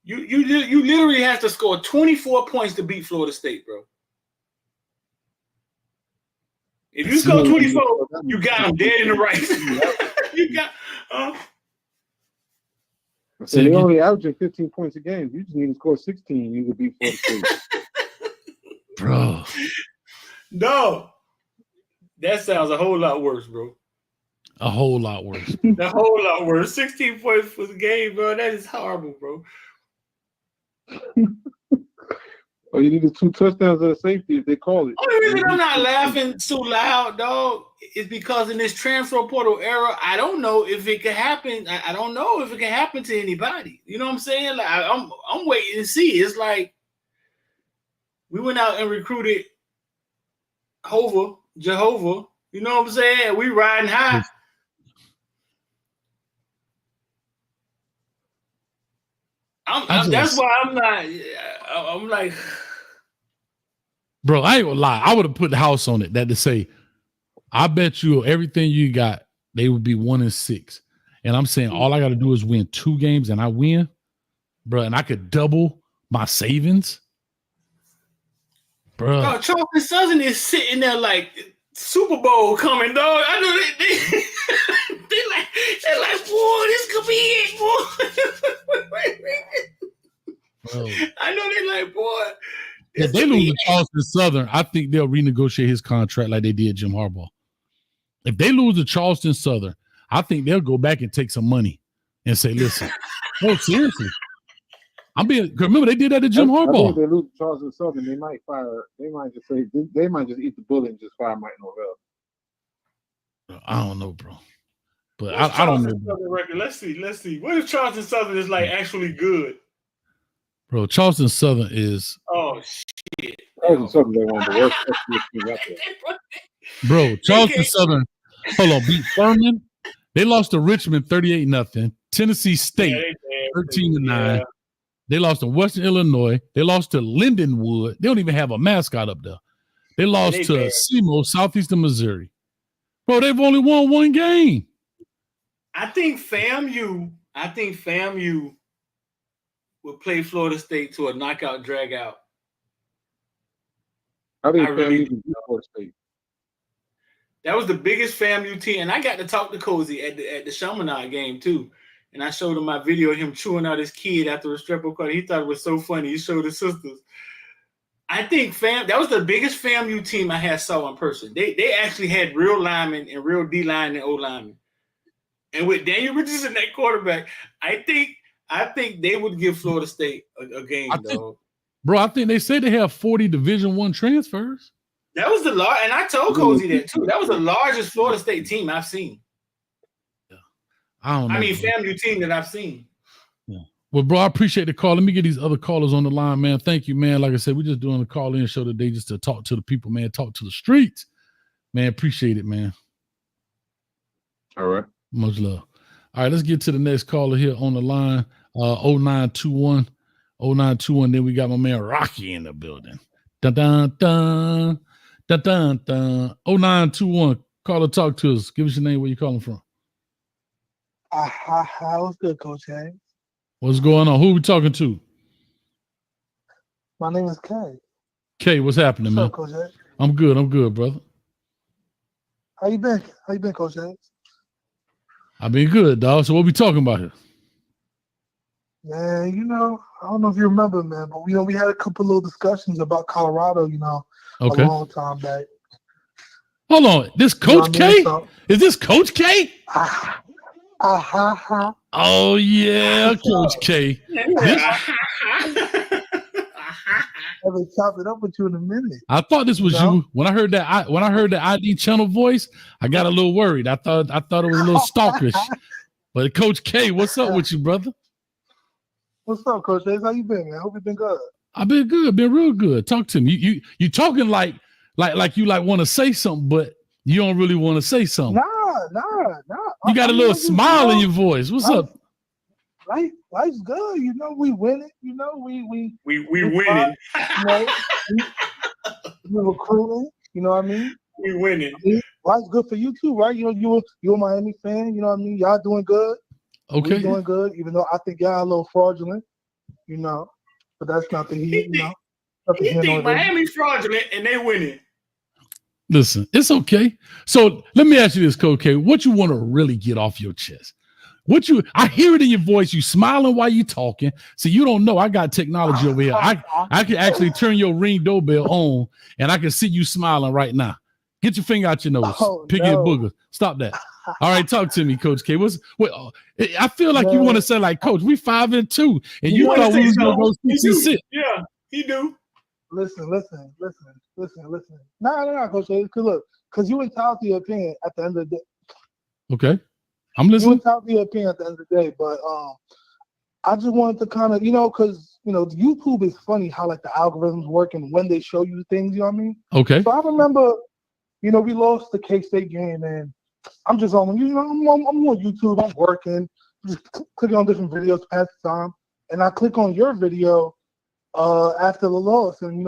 You literally have to score 24 points to beat Florida State, bro. If you score 24, you got them dead in the right. You got. So they only averaging 15 points a game. You just need to score 16. You could beat Florida State. Bro. No. That sounds a whole lot worse, bro. A whole lot worse. A whole lot worse. 16 points for the game, bro. That is horrible, bro. Oh, you needed 2 touchdowns and a safety if they call it. Only reason I'm not laughing too loud, dog, is because in this transfer portal era, I don't know if it can happen. I don't know if it can happen to anybody. You know what I'm saying? Like I'm waiting to see. It's like we went out and recruited Jehovah. You know what I'm saying? We riding high. That's why I'm not. I'm like, Bro, I ain't gonna lie. I would have put the house on it that to say, I bet you everything you got, they would be 1-6. And I'm saying all I got to do is win 2 games and I win, bro. And I could double my savings, bro. Oh, Charleston Southern is sitting there like Super Bowl coming, dog. I know they're like, boy, this could be it, boy. I know they're like, boy. If they lose to Charleston Southern, I think they'll renegotiate his contract like they did Jim Harbaugh. If they lose to Charleston Southern, I think they'll go back and take some money and say, listen, no, seriously. Remember they did that to Jim Harbaugh. I think if they lose to Charleston Southern, they might just eat the bullet and just fire Mike Norvell. I don't know, bro. But I don't know. Record. Let's see. What if Charleston Southern is like actually good? Bro, Charleston Southern is. Oh shit! Charleston Southern, they one of the worst teams out there. Bro, Charleston Southern. Hold on, beat Furman. They lost to Richmond 38-0. Tennessee State 13-9. They lost to Western Illinois. They lost to Lindenwood. They don't even have a mascot up there. They lost to SEMO, Southeastern Missouri. Bro, they've only won 1 game. I think FAMU would play Florida State to a knockout drag out. I think FAMU can beat Florida State. That was the biggest FAMU team, and I got to talk to Cozy at the Chaminade game too. And I showed him my video of him chewing out his kid after a stripper cut. He thought it was so funny. He showed his sisters. I think that was the biggest FAMU team I had saw in person. They actually had real linemen and real D-line and O-linemen. And with Daniel Richardson, that quarterback, I think they would give Florida State a game, though. Bro, I think they said they have 40 Division I transfers. That was the large, and I told Cozy that too. That was the largest Florida State team I've seen. Yeah. I don't know. FAMU team that I've seen. Yeah. Well, bro, I appreciate the call. Let me get these other callers on the line, man. Thank you, man. Like I said, we're just doing a call-in show today just to talk to the people, man. Talk to the streets. Man, appreciate it, man. All right. Much love. All right, let's get to the next caller here on the line. 0921. Then we got my man Rocky in the building. Dun dun dun. Dun dun dun. 0921. Caller, talk to us. Give us your name, where you calling from. What's good, Coach Hayes? What's going on? Who are we talking to? My name is Kay. Kay, what's happening, man? What's up, Coach Hayes? I'm good, brother. How you been, Coach Hayes? I've been good, dog. So what we talking about here? Man, I don't know if you remember, man, but we had a couple little discussions about Colorado, a long time back. Hold on. This Coach K? Is this Coach K? Oh, yeah, Coach K. I will chop it up with you in a minute. I thought this was you. When I heard the ID channel voice, I got a little worried. I thought it was a little stalkerish. But Coach K, what's up with you, brother? What's up, Coach Hayes? How you been, man? Hope you've been good. I've been good, been real good. Talk to me. You talking like you want to say something, but you don't really want to say something. Nah. You got a little smile in your voice. What's up? Life's good. We winning. We winning. We're recruiting. You know what I mean? We winning. Life's good for you too, right? You're a Miami fan. You know what I mean? Y'all doing good. Okay. We're doing good, even though I think y'all a little fraudulent, but that's not the heat, You think Miami's fraudulent and they winning. Listen, it's okay. So let me ask you this, Coach K. What you want to really get off your chest? I hear it in your voice. You smiling while you talking. So you don't know. I got technology over here. I can actually turn your Ring doorbell on and I can see you smiling right now. Get your finger out your nose. Piggy and booger. Stop that. All right, talk to me, Coach K. I feel like you want to say, like, Coach, we 5-2, and you thought we was gonna go 6-6. Yeah, he do. Listen. No, Coach K. Because you entitled to your opinion at the end of the day. Okay, I'm listening. You entitled to your opinion at the end of the day, but I just wanted to kind of, because YouTube is funny how like the algorithms work and when they show you things. You know what I mean? Okay. So I remember, we lost the K-State game and. I'm just on, I'm on YouTube. I'm working, just clicking on different videos to pass the time, and I click on your video after the loss, and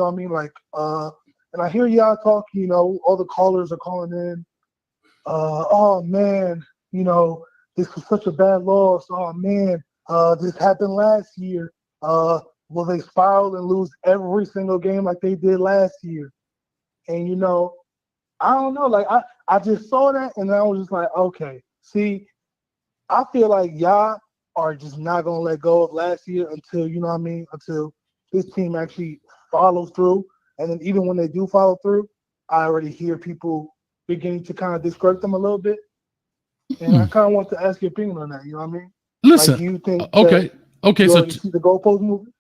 and I hear y'all talking, all the callers are calling in. Oh man, this was such a bad loss. Oh man, this happened last year. Will they spiral and lose every single game like they did last year? And I don't know. Like I just saw that, and I was just like, okay. See, I feel like y'all are just not gonna let go of last year until until this team actually follows through. And then even when they do follow through, I already hear people beginning to kind of discredit them a little bit. And I kind of want to ask your opinion on that. You know what I mean? Listen. Like, do you think okay. So you see the goalpost moving?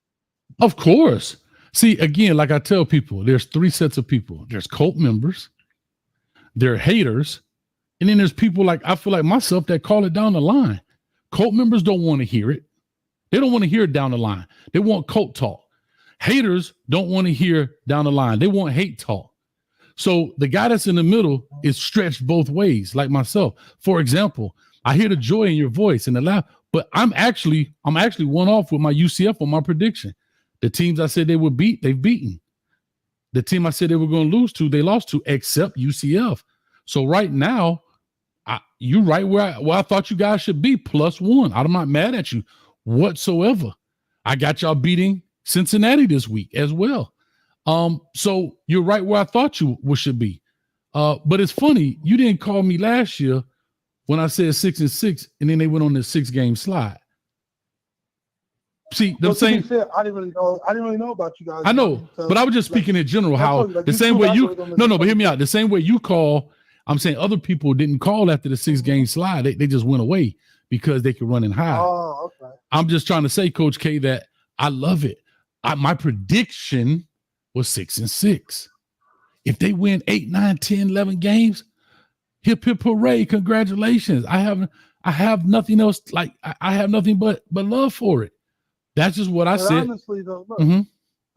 Of course. See, again, like I tell people, there's three sets of people. There's cult members, there are haters, and then there's people like I feel like myself that call it down the line. Cult members don't want to hear it. They don't want to hear it down the line. They want cult talk. Haters don't want to hear down the line. They want hate talk. So the guy that's in the middle is stretched both ways, like myself. For example, I hear the joy in your voice and the laugh, but I'm actually one off with my UCF on my prediction. The teams I said they would beat, they've beaten. The team I said they were going to lose to, they lost to, except UCF. So right now, you're right where I thought you guys should be, +1. I'm not mad at you whatsoever. I got y'all beating Cincinnati this week as well. So you're right where I thought you should be. But it's funny, you didn't call me last year when I said 6-6, and then they went on the 6-game slide. See, I didn't really know about you guys. I know, but I was just speaking in general. How the same way but hear me out. The same way you call, I'm saying other people didn't call after the 6-game slide. They just went away because they could run and hide. Oh, okay. I'm just trying to say, Coach K, that I love it. My prediction was 6-6. If they win 8, 9, 10, 11 games, hip hip hooray! Congratulations. I have nothing else. Like I have nothing but love for it. That's just what I said. Honestly, though, look,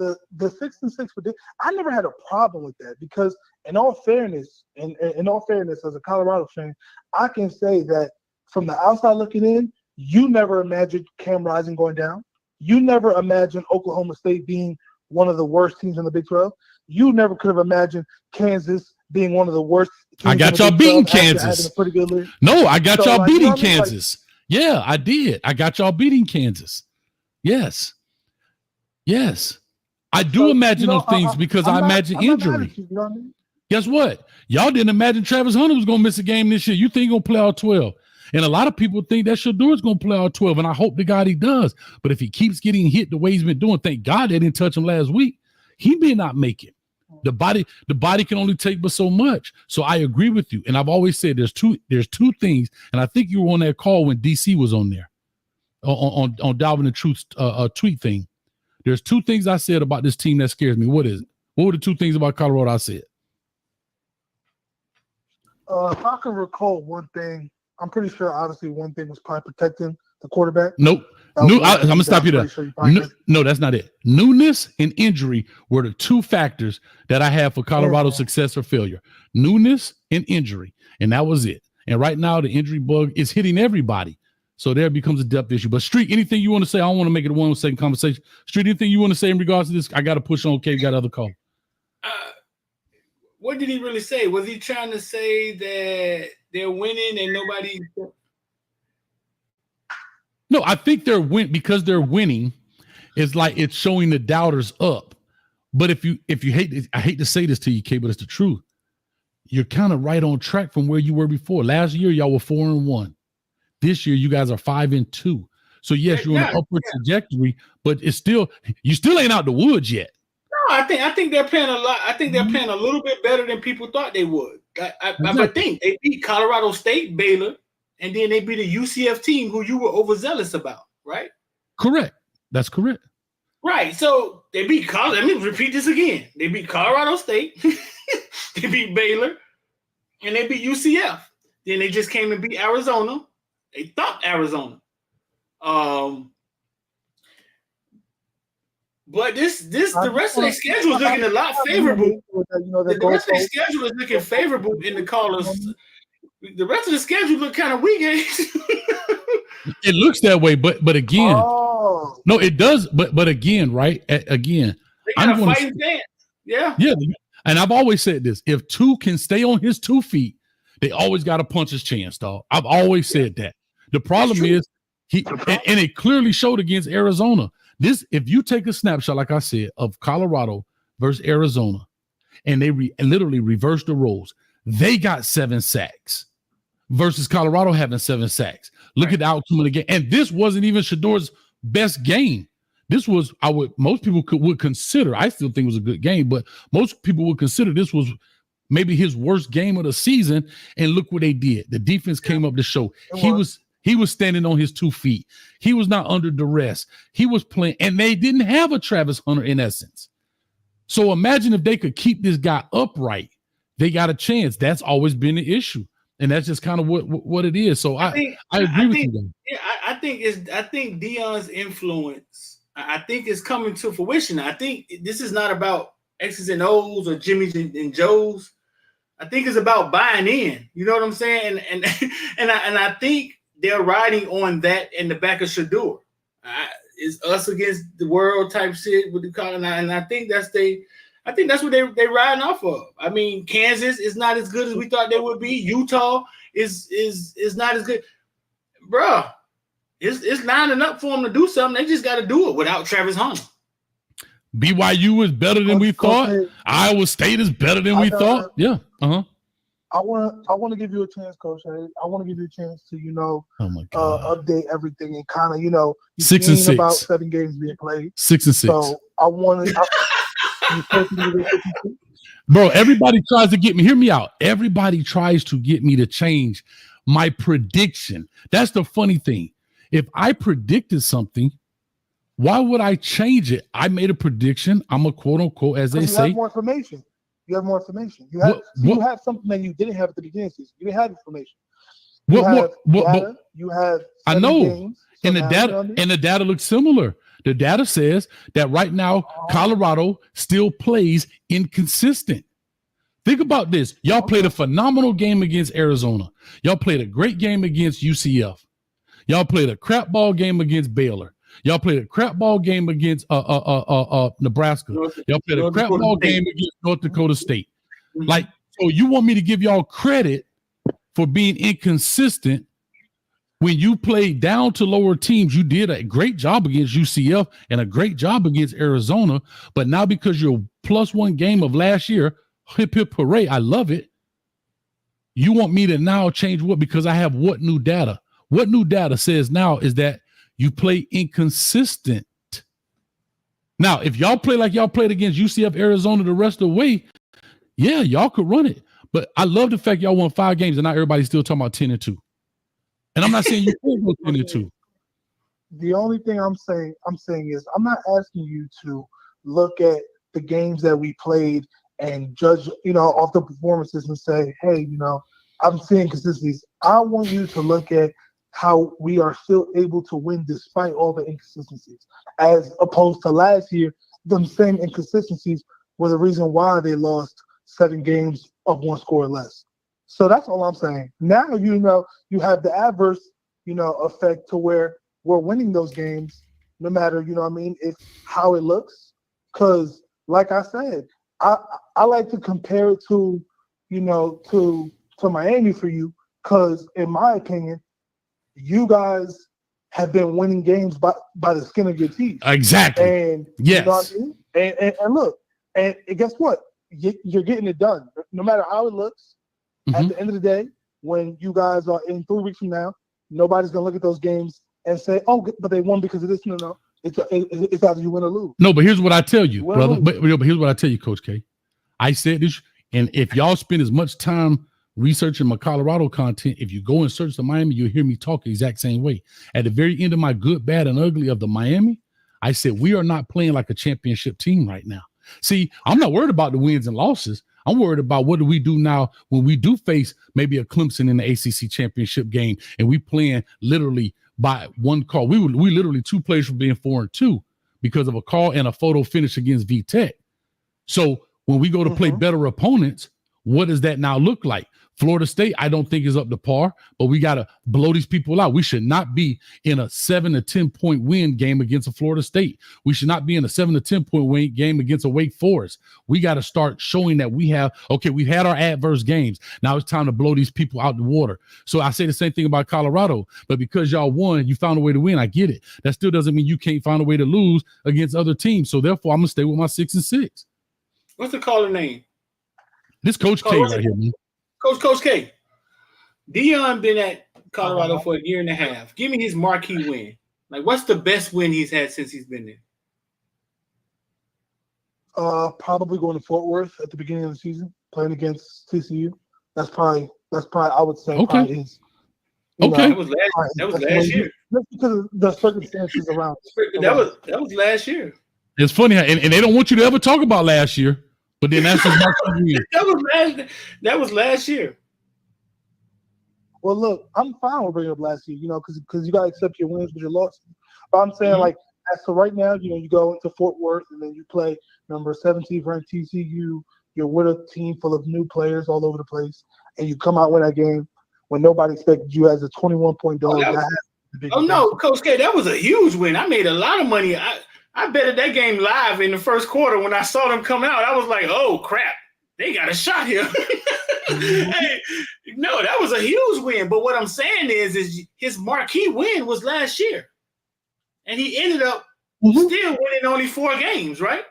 the 6-6 prediction, I never had a problem with that because, in all fairness, as a Colorado fan, I can say that from the outside looking in, you never imagined Cam Rising going down. You never imagined Oklahoma State being one of the worst teams in the Big 12. You never could have imagined Kansas being one of the worst teams. I got y'all beating Kansas. A pretty good league. No, I got y'all beating Kansas. Yeah, I did. I got y'all beating Kansas. Yes. I do imagine those things because I imagine injury. You know what I mean? Guess what? Y'all didn't imagine Travis Hunter was going to miss a game this year. You think he's going to play all 12. And a lot of people think that Shedeur is going to play all 12, and I hope to God he does. But if he keeps getting hit the way he's been doing, thank God they didn't touch him last week. He may not make it. The body can only take but so much. So I agree with you. And I've always said there's two things, and I think you were on that call when DC was on there. On Dalvin the Truth tweet thing. There's two things I said about this team that scares me. What is it? What were the two things about Colorado I said? If I can recall one thing, I'm pretty sure obviously one thing was probably protecting the quarterback. Nope. I'm going to stop you there. No, that's not it. Newness and injury were the two factors that I had for Colorado's success or failure. Newness and injury. And that was it. And right now the injury bug is hitting everybody. So there becomes a depth issue. But Street, anything you want to say? I don't want to make it a 1 second conversation. Street, anything you want to say in regards to this? I got to push on. Okay, we got other call. What did he really say? Was he trying to say that they're winning and nobody? No, I think because they're winning. It's like it's showing the doubters up. But if you I hate to say this to you, K, but it's the truth. You're kind of right on track from where you were before. Last year, y'all were 4-1. This year, you guys are 5-2. So yes, you're on an upward trajectory, but you still ain't out the woods yet. No, I think they're playing a lot. I think they're playing a little bit better than people thought they would. I think they beat Colorado State, Baylor, and then they beat a UCF team who you were overzealous about, right? Correct. That's correct. Right. So they beat Let me repeat this again. They beat Colorado State, they beat Baylor, and they beat UCF. Then they just came and beat Arizona. They thumped Arizona. But the rest of their schedule is looking a lot favorable. The rest of their schedule is looking favorable in the callers. The rest of the schedule look kind of weak. It looks that way, but again, no, it does. But again, right? Again, they got a fighting chance. Yeah. And I've always said this: if two can stay on his 2 feet, they always got a puncher's chance, dog. I've always said that. The problem is and it clearly showed against Arizona. If you take a snapshot, like I said, of Colorado versus Arizona, and they literally reversed the roles, they got 7 sacks versus Colorado having 7 sacks. Look at the outcome of the game. And this wasn't even Shedor's best game. This was, most people would consider, I still think it was a good game, but most people would consider this was maybe his worst game of the season. And look what they did. The defense came up to show he was standing on his 2 feet. He was not under duress. He was playing, and they didn't have a Travis Hunter in essence. So imagine if they could keep this guy upright. They got a chance. That's always been the issue. And that's just kind of what it is. So I agree with you. Yeah, I think Deion's influence, I think it's coming to fruition. I think this is not about X's and O's or Jimmy's and Joe's. I think it's about buying in. You know what I'm saying? And I think they're riding on that in the back of Shedeur. It's us against the world type shit with the color, and I think that's what they riding off of. I mean, Kansas is not as good as we thought they would be. Utah is not as good, bruh. It's lining up for them to do something. They just got to do it without Travis Hunter. BYU is better than we thought. Iowa State is better than we thought. Yeah. I want to give you a chance, Coach. I want to give you a chance to, update everything and kind of, 6-6. About 7 games being played. 6-6. So I want to. Bro, everybody tries to get me. Hear me out. Everybody tries to get me to change my prediction. That's the funny thing. If I predicted something, why would I change it? I made a prediction. I'm a quote unquote, as they say. You have more information. You have more information. You have something that you didn't have at the beginning of the season. You didn't have information. You have I know. Games, and the data looks similar. The data says that right now, Colorado still plays inconsistent. Think about this. Y'all played a phenomenal game against Arizona. Y'all played a great game against UCF. Y'all played a crap ball game against Baylor. Y'all played a crap ball game against Nebraska. Y'all played a crap ball game against North Dakota State. Like, so you want me to give y'all credit for being inconsistent when you played down to lower teams? You did a great job against UCF and a great job against Arizona. But now because you're +1 game of last year, hip hip hooray, I love it. You want me to now change what? Because I have what new data? What new data says now is that you play inconsistent. Now, if y'all play like y'all played against UCF, Arizona the rest of the way, yeah, y'all could run it. But I love the fact y'all won 5 games and now everybody's still talking about 10-2. And I'm not saying you can't go 10-2. The only thing I'm saying is I'm not asking you to look at the games that we played and judge, off the performances and say, hey, I'm seeing consistencies. I want you to look at how we are still able to win despite all the inconsistencies, as opposed to last year, the same inconsistencies were the reason why they lost 7 games of 1 score or less. So that's all I'm saying. Now, you have the adverse, effect to where we're winning those games, no matter, it's how it looks. Because, like I said, I like to compare it to, to Miami for you, because in my opinion, you guys have been winning games by the skin of your teeth. Exactly. And yes. You know what I mean? And look, and guess what? You're getting it done. No matter how it looks, at the end of the day, when you guys are in 3 weeks from now, nobody's gonna look at those games and say, "Oh, but they won because of this." No. It's either you win or lose. No, but here's what I tell you, brother. But here's what I tell you, Coach K. I said this, and if y'all spend as much time researching my Colorado content, if you go and search the Miami, you'll hear me talk the exact same way. At the very end of my good, bad, and ugly of the Miami, I said we are not playing like a championship team right now. See, I'm not worried about the wins and losses. I'm worried about what do we do now when we do face maybe a Clemson in the ACC championship game, and we playing literally by 1 call. We literally 2 plays from being 4-2 because of a call and a photo finish against VTech. So when we go to play better opponents, what does that now look like? Florida State, I don't think is up to par, but we got to blow these people out. We should not be in a 7 to 10 point win game against a Florida State. We should not be in a 7 to 10 point win game against a Wake Forest. We got to start showing that we've had our adverse games. Now it's time to blow these people out the water. So I say the same thing about Colorado, but because y'all won, you found a way to win. I get it. That still doesn't mean you can't find a way to lose against other teams. So therefore, I'm going to stay with my 6-6. What's the caller name? This Coach K right here, man. Coach K. Dion been at Colorado for a year and a half. Give me his marquee win. Like, what's the best win he's had since he's been there? Probably going to Fort Worth at the beginning of the season, playing against TCU. That's probably I would say probably his. Okay. That was last year. Just because of the circumstances around. That was last year. It's funny, and they don't want you to ever talk about last year. But then that's just that was last year. Well, look, I'm fine with bringing up last year, because you got to accept your wins with your losses. But I'm saying, so right now, you go into Fort Worth and then you play number 17 ranked TCU. You're with a team full of new players all over the place, and you come out with that game when nobody expected you as a 21-point dog. No, Coach K, that was a huge win. I made a lot of money. I betted that game live in the first quarter. When I saw them come out, I was like, oh, crap. They got a shot here. Hey, no, that was a huge win. But what I'm saying is his marquee win was last year. And he ended up still winning only 4 games, right?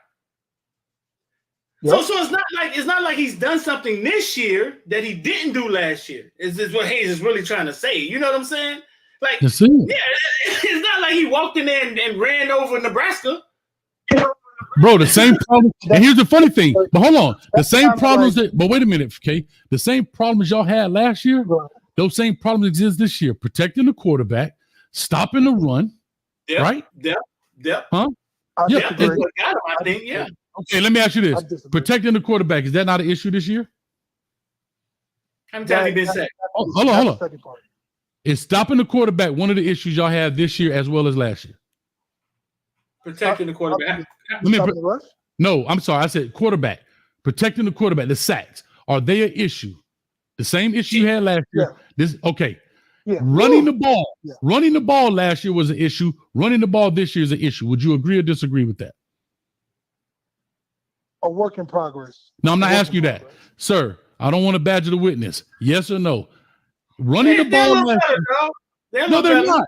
Yep. So it's not like he's done something this year that he didn't do last year. Is what Hayes is really trying to say. You know what I'm saying? Like, it's not like he walked in there and ran over Nebraska. Bro, the same problem. And here's the funny thing. But hold on. The same problems but wait a minute, okay? The same problems y'all had last year, those same problems exist this year. Protecting the quarterback, stopping the run, right? Yep. Huh? Yeah. I think, yeah. Okay, let me ask you this. Protecting the quarterback, is that not an issue this year? How many times have you been sacked? Hold on. Is stopping the quarterback one of the issues y'all had this year as well as last year? Protecting the quarterback. No, I'm sorry. I said quarterback. Protecting the quarterback, the sacks. Are they an issue? The same issue you had last year. Yeah. Running the ball. Yeah. Running the ball last year was an issue. Running the ball this year is an issue. Would you agree or disagree with that? A work in progress. No, I'm not asking you that. Sir, I don't want to badger the witness. Yes or no? Running the ball last year. No, they're not.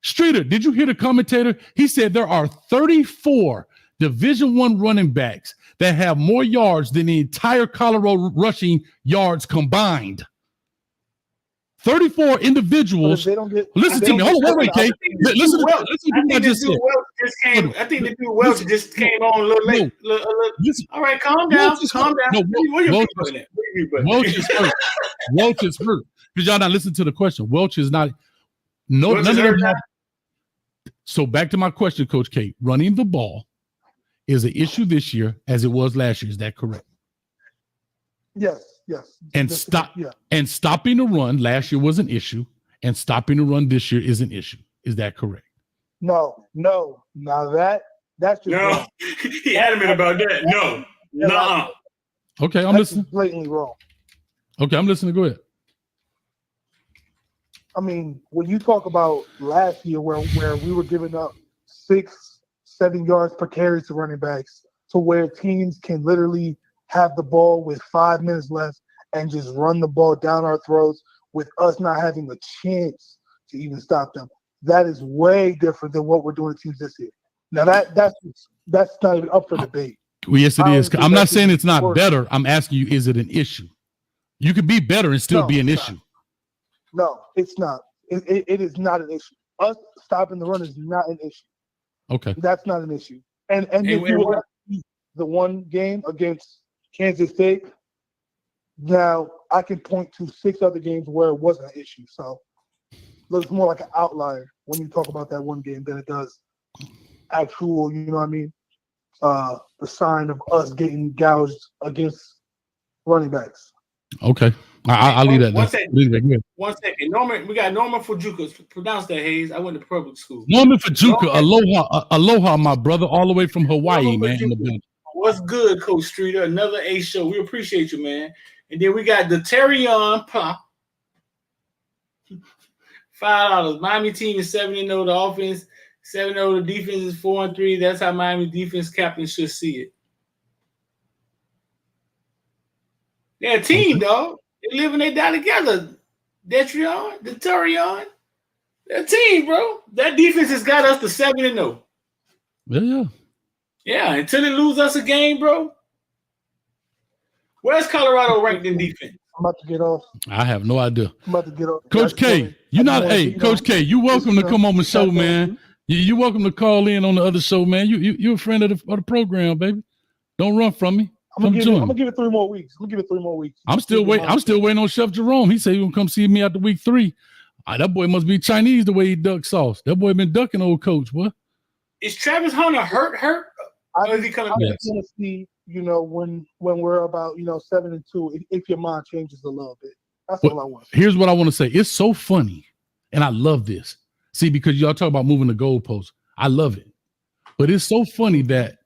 Streeter, did you hear the commentator? He said there are 34 Division I running backs that have more yards than the entire Colorado rushing yards combined. 34 individuals. Listen to me. Hold on, wait, Kate. Listen to what I just said. I think the dude Welch just came on a little late. All right, calm down. Calm down. Welch is hurt. Welch is hurt. Because y'all not listening to the question. Welch is not. No, none of them have. So back to my question, Coach K. Running the ball is an issue this year as it was last year. Is that correct? Yes. And stopping the run last year was an issue, and stopping the run this year is an issue. Is that correct? No. Now that's just wrong. He adamant about that. No. Okay, I'm listening. Blatantly wrong. Okay, I'm listening. Go ahead. I mean, when you talk about last year where we were giving up 6-7 yards per carry to running backs, to where teams can literally have the ball with 5 minutes left and just run the ball down our throats with us not having a chance to even stop them. That is way different than what we're doing to teams this year. Now that's not even up for debate. Well, yes, it is. I'm not saying it's not better. I'm asking you, is it an issue? You could be better and still be an issue. No, it's not. It is not an issue. Us stopping the run is not an issue. Okay. That's not an issue. And if you were the one game against Kansas State, now I can point to 6 other games where it wasn't an issue. So it looks more like an outlier when you talk about that one game than it does actual, you know what I mean? The sign of us getting gouged against running backs. Okay. I'll leave that. One second. Norman, we got Norman Fujuka. Pronounce that, Hayes. I went to public school. Norman Fujuka. Aloha, my brother, all the way from Hawaii, man. What's good, Coach Streeter? Another A show. We appreciate you, man. And then we got the Terrion Pop. $5. Miami team is 7-0. The offense 7-0. The defense is 4-3. That's how Miami defense captain should see it. They're a team, dog. They live and they die together. Detrion, the Terrion. They're a team, bro. That defense has got us to 7-0. Yeah. Yeah, until they lose us a game, bro. Where's Colorado ranked in defense? I'm about to get off. I have no idea. I'm about to get off. Coach K, Coach K, you welcome to come on the show, man. You're welcome to call in on the other show, man. You're a friend of the program, baby. Don't run from me. I'm gonna give it 3 more weeks. I'm still waiting on Chef Jerome. He said he gonna come see me after week 3. That boy must be Chinese the way he duck sauce. That boy been ducking old coach. What? Is Travis Hunter hurt? I just want to see, when we're about 7-2, if your mind changes a little bit. That's all I want. Here's what I want to say. It's so funny, and I love this. See, because y'all talk about moving the goalposts. I love it, but it's so funny that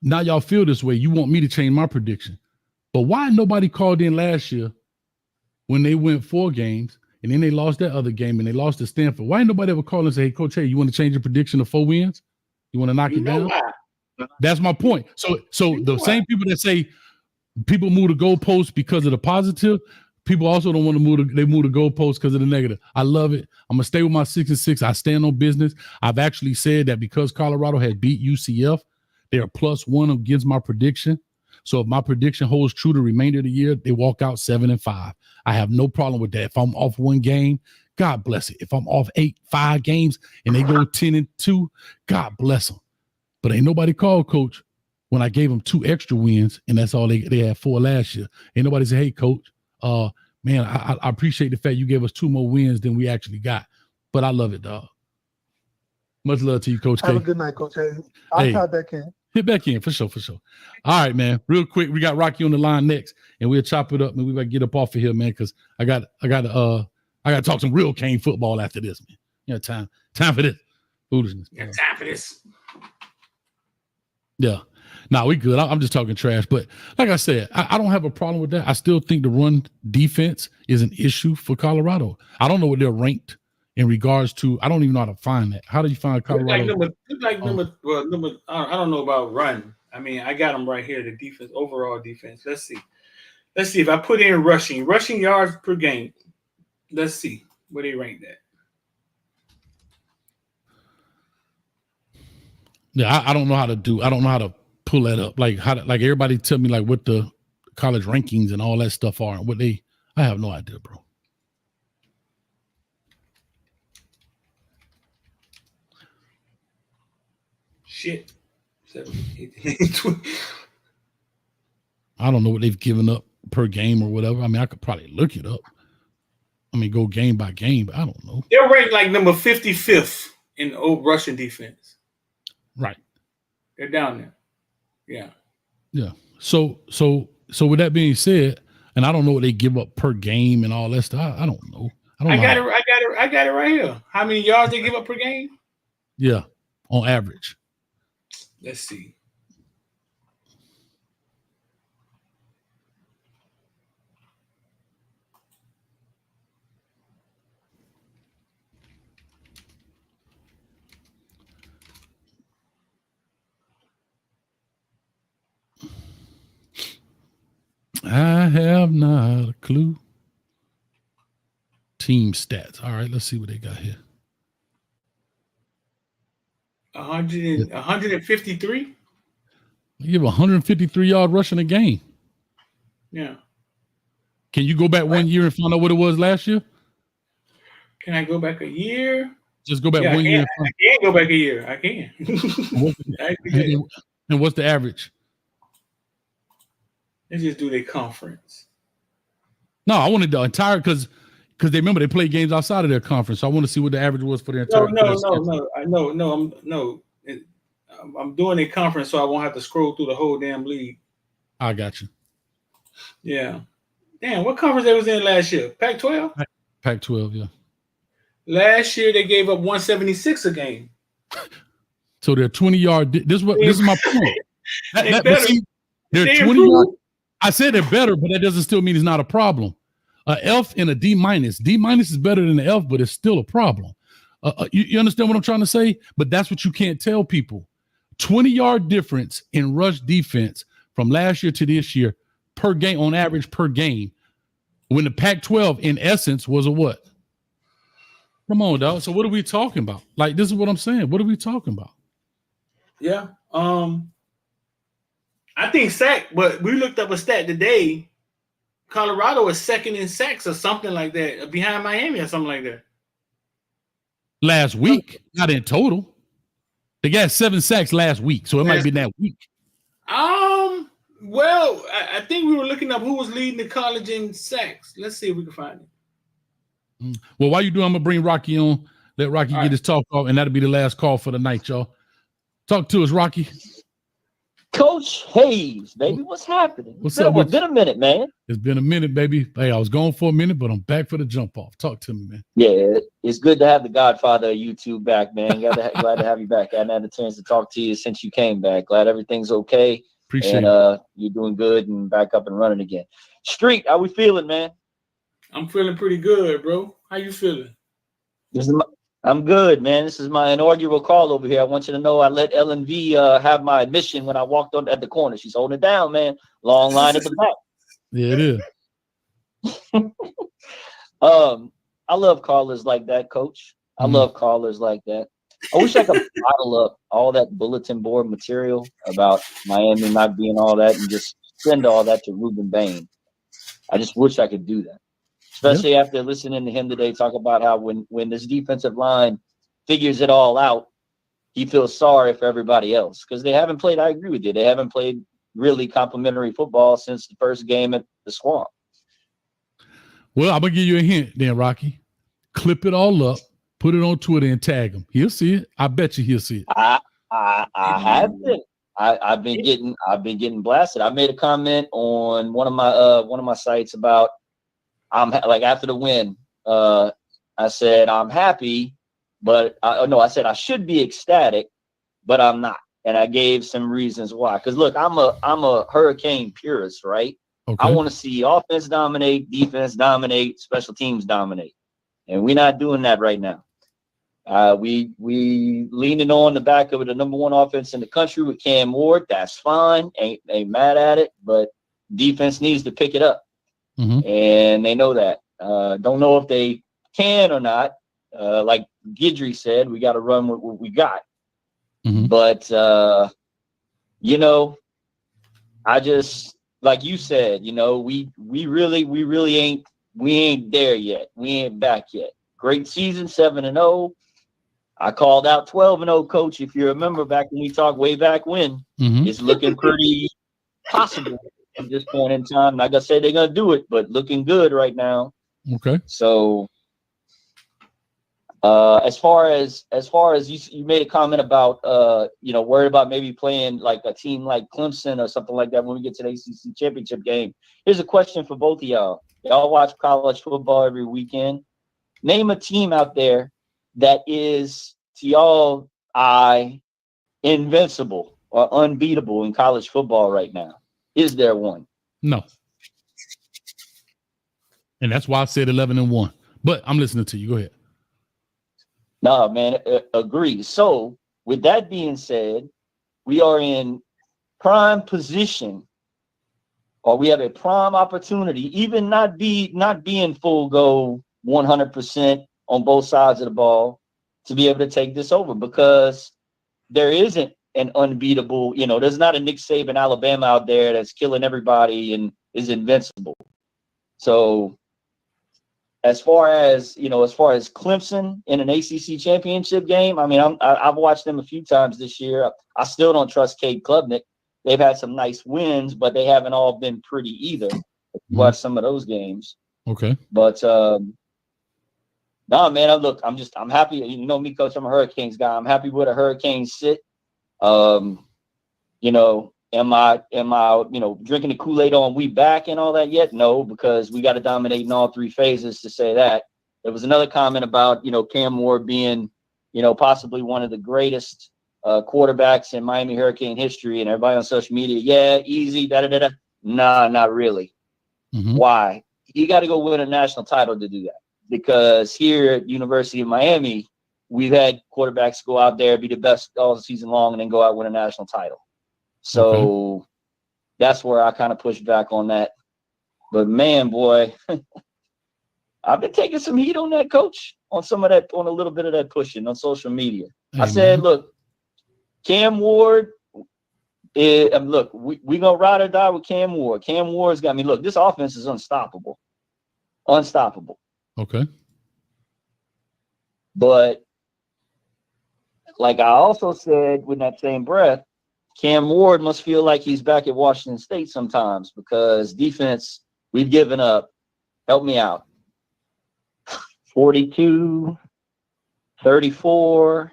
now y'all feel this way. You want me to change my prediction, but why nobody called in last year when they went 4 games and then they lost that other game and they lost to Stanford? Why ain't nobody ever call and say, "Hey, Coach, hey, you want to change your prediction to 4 wins? You want to knock it down?" That's my point. So the same people that say people move the goalposts because of the positive, people also don't want to move the goalposts because of the negative. I love it. I'm gonna stay with my 6-6. I stand on business. I've actually said that because Colorado had beat UCF, they're +1 against my prediction. So if my prediction holds true the remainder of the year, they walk out 7-5. I have no problem with that. If I'm off 1 game, God bless it. If I'm off 5 games and they go 10-2, God bless them. But ain't nobody called, Coach, when I gave them 2 extra wins, and that's all they had 4 last year. Ain't nobody say, "Hey, Coach, man, I appreciate the fact you gave us 2 more wins than we actually got." But I love it, dog. Much love to you, Coach K. Have a good night, Coach A. I'll try back in. Hit back in for sure. All right, man. Real quick, we got Rocky on the line next, and we'll chop it up, and we gotta get up off of here, man, because I got to talk some real Cane football after this, man. Time for this foolishness. Time for this. Yeah. No, we good. I'm just talking trash. But like I said, I don't have a problem with that. I still think the run defense is an issue for Colorado. I don't know what they're ranked in regards to. I don't even know how to find that. How do you find Colorado? I don't know about run. I mean, I got them right here, the defense, overall defense. Let's see if I put in rushing yards per game. Let's see where they ranked at. Yeah, I don't know how to do. I don't know how to pull that up. Like everybody tell me like what the college rankings and all that stuff are and what they. I have no idea, bro. Shit. 7, 8, 20. I don't know what they've given up per game or whatever. I mean, I could probably look it up. I mean, go game by game, but I don't know. They're ranked like number 55th in old Russian defense. Right. They're down there. Yeah. Yeah. So with that being said, and I don't know what they give up per game and all that stuff. I don't know. I got it right here. How many yards they give up per game? Yeah, on average. Let's see. I have not a clue. Team stats. All right, let's see what they got here. 153. They give 153 yard rushing a game. Yeah. Can you go back 1 year and find out what it was last year? Can I go back a year? Just go back 1 year. I can go back a year. I can. And what's the average? Let's just do their conference. No, I wanted the entire because they remember they play games outside of their conference. So I want to see what the average was for their entire. No. I'm doing a conference, so I won't have to scroll through the whole damn league. I got you. Yeah. Damn, what conference they was in last year? Pac-12? Pac-12, yeah. Last year they gave up 176 a game. So they're 20 yard. This is my point. They're 20 improved. yard. I said they're better, but that doesn't still mean it's not a problem. A F and a D minus. D minus is better than the F, but it's still a problem. You understand what I'm trying to say? But that's what you can't tell people. 20-yard difference in rush defense from last year to this year per game, on average per game. When the Pac-12, in essence, was a what? Come on, dog. So what are we talking about? Like, this is what I'm saying. What are we talking about? Yeah. I think sack, but we looked up a stat today. Colorado is second in sacks or something like that, behind Miami or something like that. Last week, not in total. They got 7 sacks last week, so it might be that week. Well, I think we were looking up who was leading the college in sacks. Let's see if we can find it. Well, while you do, I'm gonna bring Rocky on. Let Rocky get his talk off, and that'll be the last call for the night, y'all. Talk to us, Rocky. Coach Hayes, baby, what's happening? What's up? It's been a minute, man. It's been a minute, baby. Hey, I was gone for a minute, but I'm back for the jump off. Talk to me, man. Yeah, it's good to have the Godfather of YouTube back, man. Glad to have you back. I hadn't had a chance to talk to you since you came back. Glad everything's okay. Appreciate it. You're doing good and back up and running again. Street, how we feeling, man? I'm feeling pretty good, bro. How you feeling? I'm good, man. This is my inaugural call over here. I want you to know I let LNV have my admission when I walked on at the corner. She's holding it down, man. Long line at the back. Yeah, it is. I love callers like that, Coach. I love callers like that. I wish I could bottle up all that bulletin board material about Miami not being all that and just send all that to Ruben Bain. I just wish I could do that. Especially after listening to him today talk about how when this defensive line figures it all out, he feels sorry for everybody else because they haven't played. I agree with you. They haven't played really complimentary football since the first game at the Swamp. Well, I'm going to give you a hint then, Rocky. Clip it all up, put it on Twitter and tag him. He'll see it. I bet you he'll see it. I have been. I've been getting blasted. I made a comment on one of my sites about like after the win, I said I'm happy, but I said I should be ecstatic, but I'm not, and I gave some reasons why. Because look, I'm a Hurricane purist, right? Okay. I want to see offense dominate, defense dominate, special teams dominate, and we're not doing that right now. We leaning on the back of the number 1 offense in the country with Cam Ward. That's fine. Ain't mad at it, but defense needs to pick it up. And they know that. Don't know if they can or not. Like Guidry said, we got to run with what we got. But I just, like you said, we really ain't there yet. We ain't back yet. Great season, 7-0. I called out 12-0, Coach. If you remember back when we talked way back when, it's looking pretty possible. At this point in time, like I said, they're gonna do it, but looking good right now. Okay. So, as far as you made a comment about worried about maybe playing like a team like Clemson or something like that when we get to the ACC championship game. Here's a question for both of y'all. Y'all watch college football every weekend. Name a team out there that is, to y'all eye, invincible or unbeatable in college football right now. Is there one? No. And that's why I said 11-1. But I'm listening to you. Go ahead. No, man, agree. So with that being said, we are in prime position, or we have a prime opportunity, even not being full go 100% on both sides of the ball, to be able to take this over, because there isn't an unbeatable, there's not a Nick Saban Alabama out there that's killing everybody and is invincible. So as far as Clemson in an ACC championship game, I mean, I've watched them a few times this year. I still don't trust Cade Klubnik. They've had some nice wins, but they haven't all been pretty either. Watch some of those games. Okay. But man, I'm happy. You know me, Coach, I'm a Hurricanes guy. I'm happy with a Hurricanes sit. Am I drinking the Kool-Aid on we back and all that yet? No, because we got to dominate in all 3 phases to say that. There was another comment about, Cam Ward being, possibly one of the greatest quarterbacks in Miami Hurricane history, and everybody on social media, yeah, easy, da-da-da-da. Nah, not really. Mm-hmm. Why? You got to go win a national title to do that. Because here at University of Miami, we've had quarterbacks go out there, be the best all season long, and then go out and win a national title. So that's where I kind of push back on that. But man, boy, I've been taking some heat on that, coach, on some of that, on a little bit of that pushing on social media. I said, look, Cam Ward, look, we gonna ride or die with Cam Ward. Cam Ward's got me. Look, this offense is unstoppable. Unstoppable. Okay. But like I also said with that same breath, Cam Ward must feel like he's back at Washington State sometimes because defense, we've given up. Help me out. 42, 34.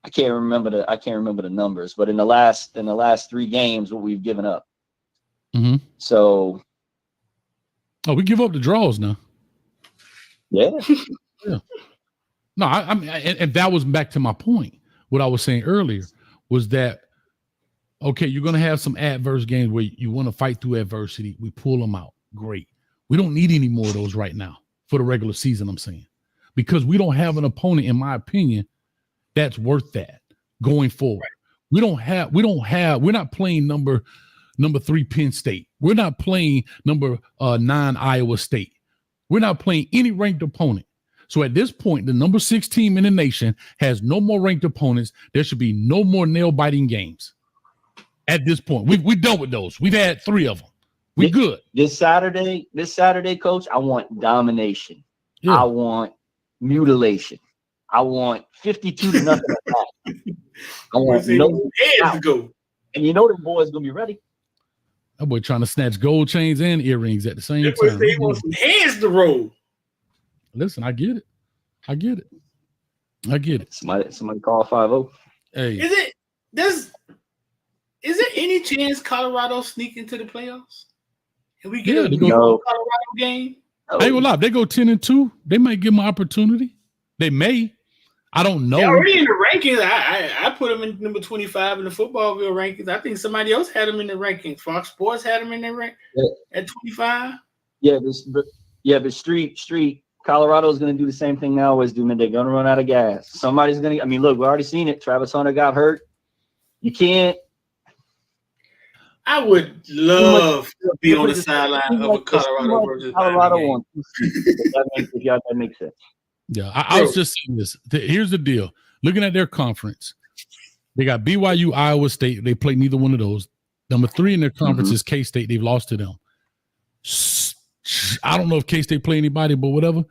I can't remember the numbers, but in the last 3 games, what we've given up. Mm-hmm. So we give up the draws now. Yeah. Yeah. No, I mean, and that was back to my point. What I was saying earlier was that, okay, you're going to have some adverse games where you want to fight through adversity. We pull them out. Great. We don't need any more of those right now for the regular season, I'm saying, because we don't have an opponent, in my opinion, that's worth that going forward. Right. We're not playing number 3 Penn State. We're not playing number 9 Iowa State. We're not playing any ranked opponent. So at this point, the number 6 team in the nation has no more ranked opponents. There should be no more nail-biting games. At this point, we're done with those. We've had 3 of them. We good. This Saturday, coach, I want domination. Yeah. I want mutilation. I want 52-0. I want no heads to go. And you know the boys gonna be ready. That boy trying to snatch gold chains and earrings at the same time. They want some heads to roll. Listen, I get it. Somebody call 5-0. Hey, is there any chance Colorado sneak into the playoffs? Can we get a Colorado game? I ain't gonna lie. If they go 10-2, they might give them an opportunity. They may. I don't know. They're already in the rankings. I put them in number 25 in the Footballville rankings. I think somebody else had them in the rankings. Fox Sports had them in their rank at 25. But Street. Colorado's going to do the same thing they always do, man. They're going to run out of gas. Somebody's going to – I mean, look, we've already seen it. Travis Hunter got hurt. You can't – I would love to be on the sideline of a Colorado versus Colorado one. That makes sense. Yeah, I was just saying this. Here's the deal. Looking at their conference, they got BYU, Iowa State. They play neither one of those. Number 3 in their conference is K-State. They've lost to them. I don't know if K-State play anybody, but whatever.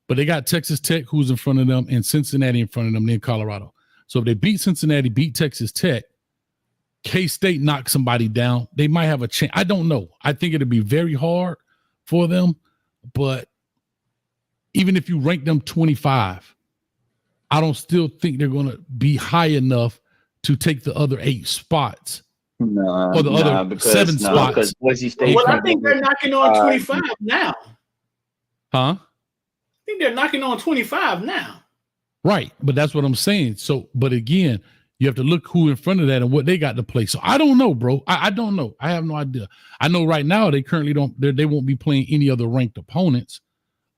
But they got Texas Tech, who's in front of them, and Cincinnati in front of them, then Colorado. So if they beat Cincinnati, beat Texas Tech, K-State knocks somebody down, they might have a chance. I don't know. I think it'd be very hard for them. But even if you rank them 25, I don't still think they're going to be high enough to take the other 8 spots. Or the other 7 spots. Because Boise State. Well, I think they're knocking on 25 now. Huh? I think they're knocking on 25 now. Right, but that's what I'm saying. So, but again, you have to look who in front of that and what they got to play. So I don't know, bro. I don't know. I have no idea. I know right now they currently they won't be playing any other ranked opponents.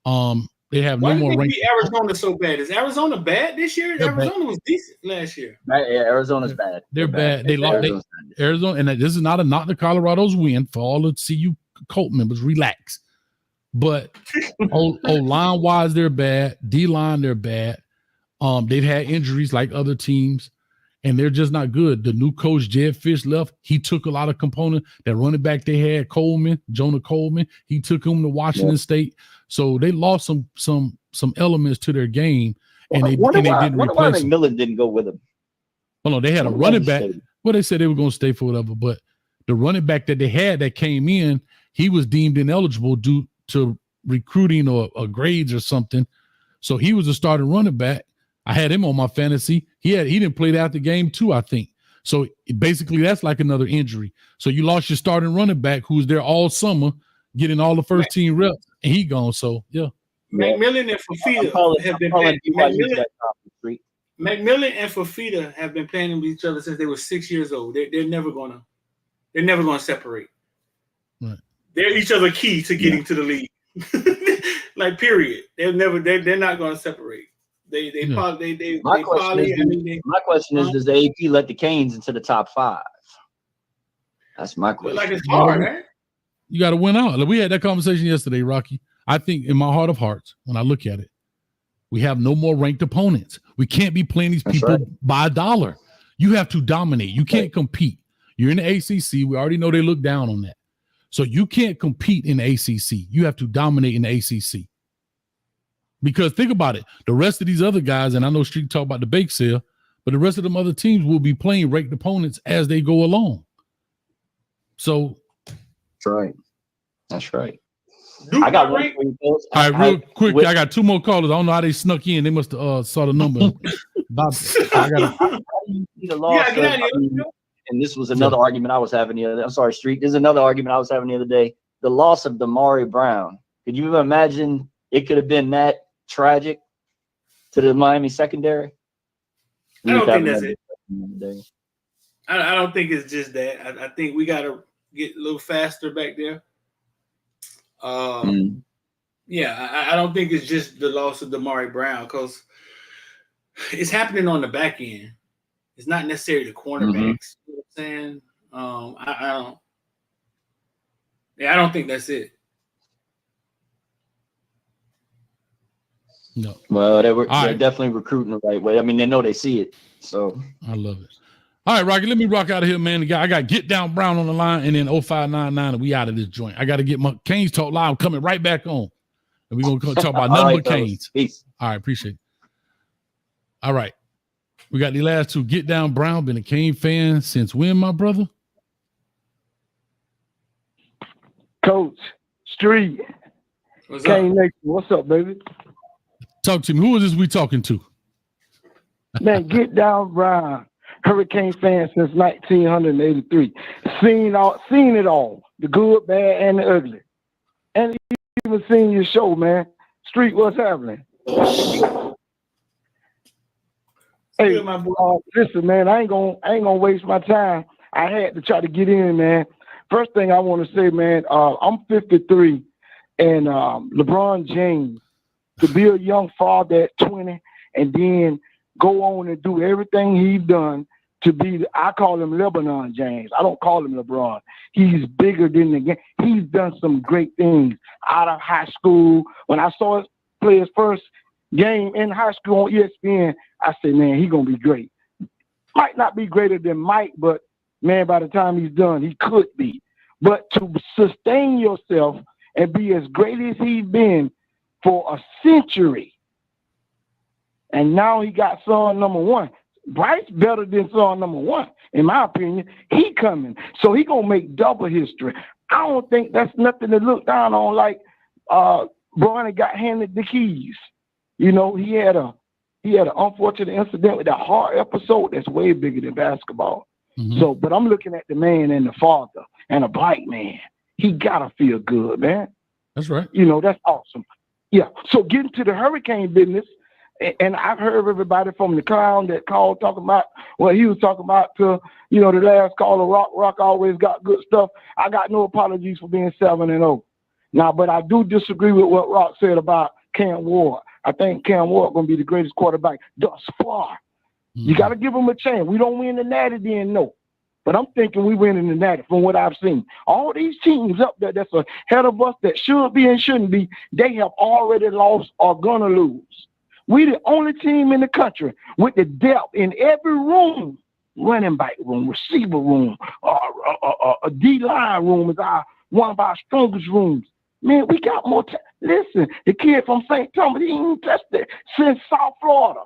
They have no more ranked. Arizona so bad? Is Arizona bad this year? Arizona was decent last year. Yeah, Arizona's bad. They're bad. They lost Arizona, and this is not a knock the Colorado's win for all the CU Colt members. Relax. But O-line wise, they're bad. D-line, they're bad. They've had injuries like other teams, and they're just not good. The new coach, Jed Fish, left. He took a lot of components. That running back they had, Jonah Coleman, he took him to Washington State. So they lost some elements to their game, and they didn't replace him. McMillan didn't go with him. Hold on, they had a running back. Well, they said they were going to stay for whatever, but the running back that they had that came in, he was deemed ineligible due to recruiting or grades or something. So he was a starting running back. I had him on my fantasy. He didn't play that the game too, I think. So basically that's like another injury. So you lost your starting running back who's there all summer, getting all the first team reps, and he gone. So yeah. McMillan and Fafita have been playing. McMillan and Fafita have been playing with each other since they were 6 years old. They're never gonna separate. Right. They're each other key to getting to the league. Like, period. They're not going to separate. My question is, does the AP let the Canes into the top 5? That's my question. Like, it's hard, right? You got to win out. Like, we had that conversation yesterday, Rocky. I think in my heart of hearts, when I look at it, we have no more ranked opponents. We can't be playing these people by $1. You have to dominate. You can't compete. You're in the ACC. We already know they look down on that. So you can't compete in the ACC. You have to dominate in the ACC. Because think about it. The rest of these other guys, and I know Street talk about the bake sale, but the rest of them other teams will be playing ranked opponents as they go along. So that's right. That's right. I got one for you, folks. All right, real quick. I got 2 more callers. I don't know how they snuck in. They must have saw the number. And this was another argument I was having the other day. I'm sorry, Street. This is another argument I was having the other day. The loss of Damari Brown. Could you imagine it could have been that tragic to the Miami secondary? I don't think that's it. I don't think it's just that. I think we got to get a little faster back there. Yeah, I don't think it's just the loss of Damari Brown, because it's happening on the back end. It's not necessarily the cornerbacks. You know what I'm saying? I don't think that's it. No. Well, they're definitely recruiting the right way. I mean, they know they see it. So I love it. All right, Rocky, let me rock out of here, man. I got Get Down Brown on the line, and then 0599, and we out of this joint. I got to get my Canes Talk Live coming right back on. And we're going to talk about nothing but Canes. Peace. All right, appreciate it. All right. We got the last 2. Get Down Brown, been a Cane fan since when, my brother? Coach, Street. What's Cane Nation. What's up, baby? Talk to me. Who is this we talking to? Man, Get Down Brown. Hurricane fan since 1983. Seen it all. The good, bad, and the ugly. And even seen your show, man. Street, what's happening? Hey, listen, man, I ain't gonna waste my time. I had to try to get in, man. First thing I want to say, man, I'm 53, and LeBron James, to be a young father at 20, and then go on and do everything he's done to be, I call him Lebanon James. I don't call him LeBron. He's bigger than the game. He's done some great things out of high school. When I saw him play his first game in high school on ESPN, I said, man, he's going to be great. Might not be greater than Mike, but, man, by the time he's done, he could be. But to sustain yourself and be as great as he's been for a century, and now he got son number 1. Bryce better than son number 1, in my opinion. He coming. So he going to make double history. I don't think that's nothing to look down on, like Bronny got handed the keys. You know, he had an unfortunate incident with that heart episode that's way bigger than basketball. So, but I'm looking at the man and the father and a black man. He got to feel good, man. That's right. You know, that's awesome. Yeah. So getting to the Hurricane business, and I've heard everybody from the clown that called talking about what he was talking about to, you know, the last caller, Rock always got good stuff. I got no apologies for being 7-0. Now, but I do disagree with what Rock said about Cam Ward. I think Cam Ward going to be the greatest quarterback thus far. You got to give him a chance. We don't win the Natty, then no. But I'm thinking we win in the Natty from what I've seen. All these teams up there that's ahead of us that should be and shouldn't be, they have already lost or going to lose. We the only team in the country with the depth in every room, running back room, receiver room, a D-line room is one of our strongest rooms. Man, we got more time. Listen, the kid from St. Thomas, he ain't touched it since South Florida.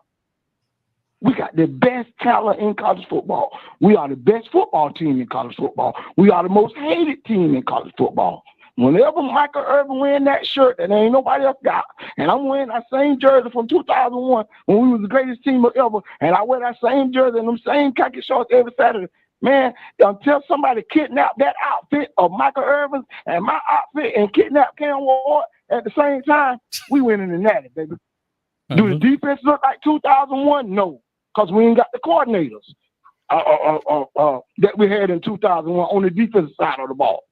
We got the best talent in college football. We are the best football team in college football. We are the most hated team in college football. Whenever Michael Irvin wearing that shirt that ain't nobody else got, and I'm wearing that same jersey from 2001 when we was the greatest team ever, and I wear that same jersey and them same khaki shorts every Saturday, man, until somebody kidnapped that outfit of Michael Irvin and my outfit and kidnapped Cam Ward at the same time, we win in the Natty, baby. Do the defense look like 2001? No, because we ain't got the coordinators that we had in 2001 on the defensive side of the ball.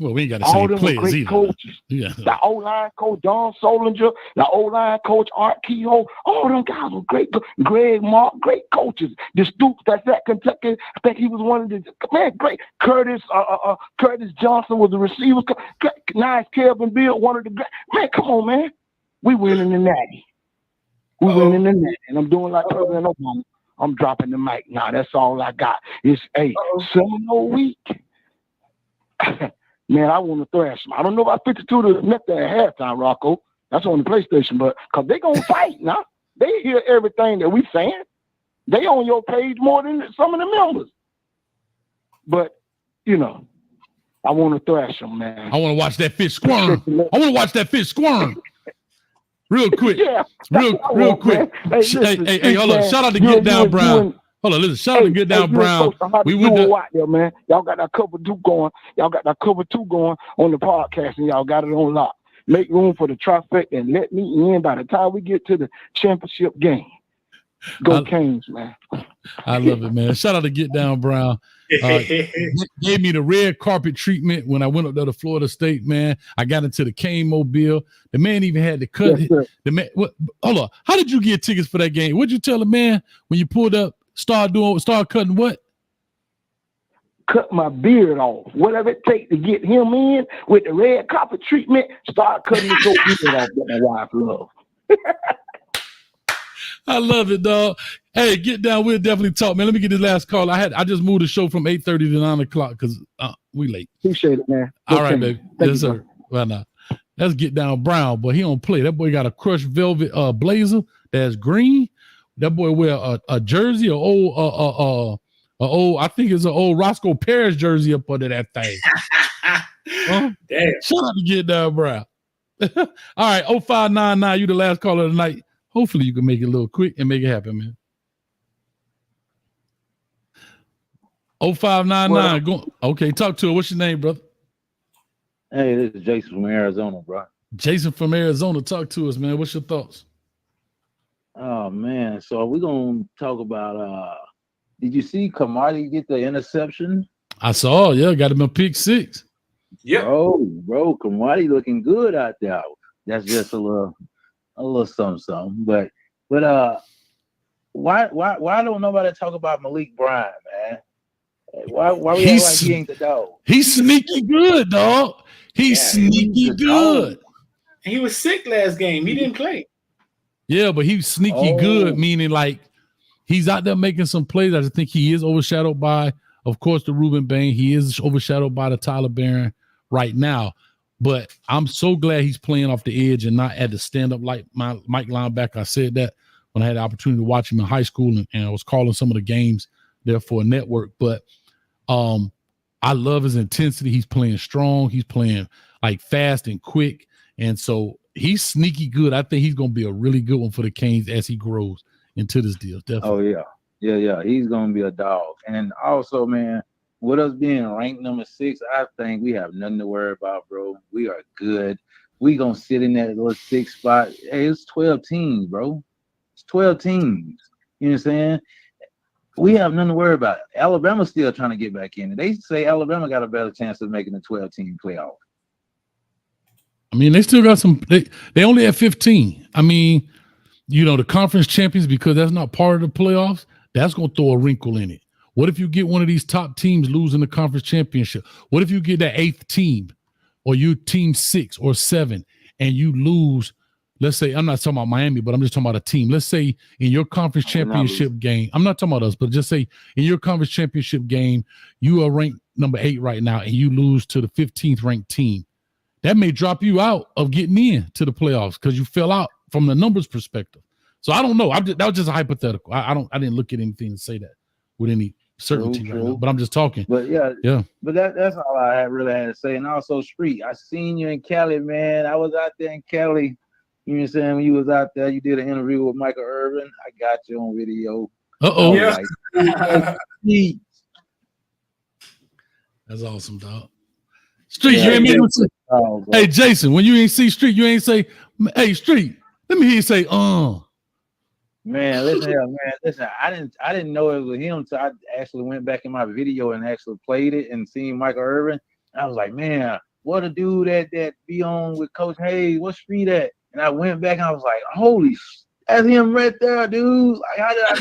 Well, we ain't got the All same them were players great either. coaches. Yeah. The O-line coach, Don Solinger, the O-line coach, Art Kehoe, all them guys were great. Greg Mark, great coaches. The Stoops, that's at Kentucky. I think he was one of the, man, great. Curtis Johnson was the receiver. Nice Kelvin Bill, one of the great. Man, come on, man. We winning the Natty. We winning the Natty. And I'm doing like President Obama. I'm dropping the mic. Nah, that's all I got. It's, hey, 7-0 week. Man, I want to thrash them. I don't know about 52 to net there at halftime, Rocco. That's on the PlayStation, but because they going to fight now. They hear everything that we saying. They on your page more than some of the members. But, you know, I want to thrash them, man. I want to watch that fish squirm. I want to watch that fish squirm. Real quick. Yeah. Real quick. Hey, hold on. Shout out to Get Down Brown. Hold on, listen. Shout out to Get Down Brown. We went out there, man. Y'all got that cover 2 going. Y'all got that cover 2 going on the podcast, and y'all got it on lock. Make room for the trifecta and let me in by the time we get to the championship game. Go Canes, man. I love it, man. Shout out to Get Down Brown. Gave me the red carpet treatment when I went up there to Florida State, man. I got into the Cane Mobile. The man even had to cut it. The man, hold on. How did you get tickets for that game? What'd you tell the man when you pulled up? Start cutting what? Cut my beard off. Whatever it takes to get him in with the red carpet treatment, start cutting his whole beard off that my wife loves. I love it, dog. Hey, Get Down. We'll definitely talk, man. Let me get this last call. I just moved the show from 8:30 to 9 o'clock because we late. Appreciate it, man. All right, baby. Yes, sir. Well, now, let's Get Down Brown, but he don't play. That boy got a crushed velvet blazer that's green. That boy wear a jersey, old, I think it's an old Roscoe Parrish jersey up under that thing. Damn. Shout out to Get Down Brown. All right, 0599, you the last caller of the night. Hopefully you can make it a little quick and make it happen, man. 0599. Go. Okay, talk to her. What's your name, brother? Hey, this is Jason from Arizona, bro. Jason from Arizona. Talk to us, man. What's your thoughts? Oh, man. So we're going to talk about, did you see Kamari get the interception? I saw, yeah. Got him a pick 6. Yeah. Bro, Kamari looking good out there. That's just a little something. But why don't nobody talk about Malik Bryant, man? Why we act like he ain't the dog? He's sneaky good, dog. He's sneaky good. He was sick last game. He didn't play. Yeah, but he's sneaky good, meaning like he's out there making some plays. I just think he is overshadowed by, of course, the Ruben Bain. He is overshadowed by the Tyler Barron right now. But I'm so glad he's playing off the edge and not at the stand-up like my Mike linebacker. I said that when I had the opportunity to watch him in high school, and I was calling some of the games there for a network. But I love his intensity. He's playing strong. He's playing like fast and quick. And so he's sneaky good. I think he's going to be a really good one for the Canes as he grows into this deal. Definitely. Oh, yeah. Yeah. He's going to be a dog. And also, man, with us being ranked number 6, I think we have nothing to worry about, bro. We are good. We going to sit in that little 6th spot. Hey, it's 12 teams, bro. It's 12 teams. You know what I'm saying? We have nothing to worry about. Alabama's still trying to get back in. They say Alabama got a better chance of making the 12-team playoff. I mean, they still got some. They only have 15. I mean, you know, the conference champions, because that's not part of the playoffs, that's going to throw a wrinkle in it. What if you get one of these top teams losing the conference championship? What if you get that 8th team, or you team 6 or 7, and you lose? Let's say, I'm not talking about Miami, but I'm just talking about a team. Let's say in your conference championship game, I'm not talking about us, but just say in your conference championship game, you are ranked number 8 right now, and you lose to the 15th ranked team. That may drop you out of getting in to the playoffs because you fell out from the numbers perspective. So I don't know. That was just a hypothetical. I didn't look at anything to say that with any certainty right now, but I'm just talking. But yeah. But that's all I really had to say. And also, Street, I seen you in Cali, man. I was out there in Cali. You know what I'm saying? When you was out there, you did an interview with Michael Irvin. I got you on video. Uh-oh. Yeah. That's awesome, dog. Street, you ain't mean to say, hey, Jason, when you ain't see Street, you ain't say, hey, Street, let me hear you say, Man, listen, I didn't know it was him until I actually went back in my video and actually played it and seen Michael Irvin. I was like, man, what a dude that be on with Coach Hayes, what street at? And I went back and I was like, holy that's him right there, dude. Like, how did I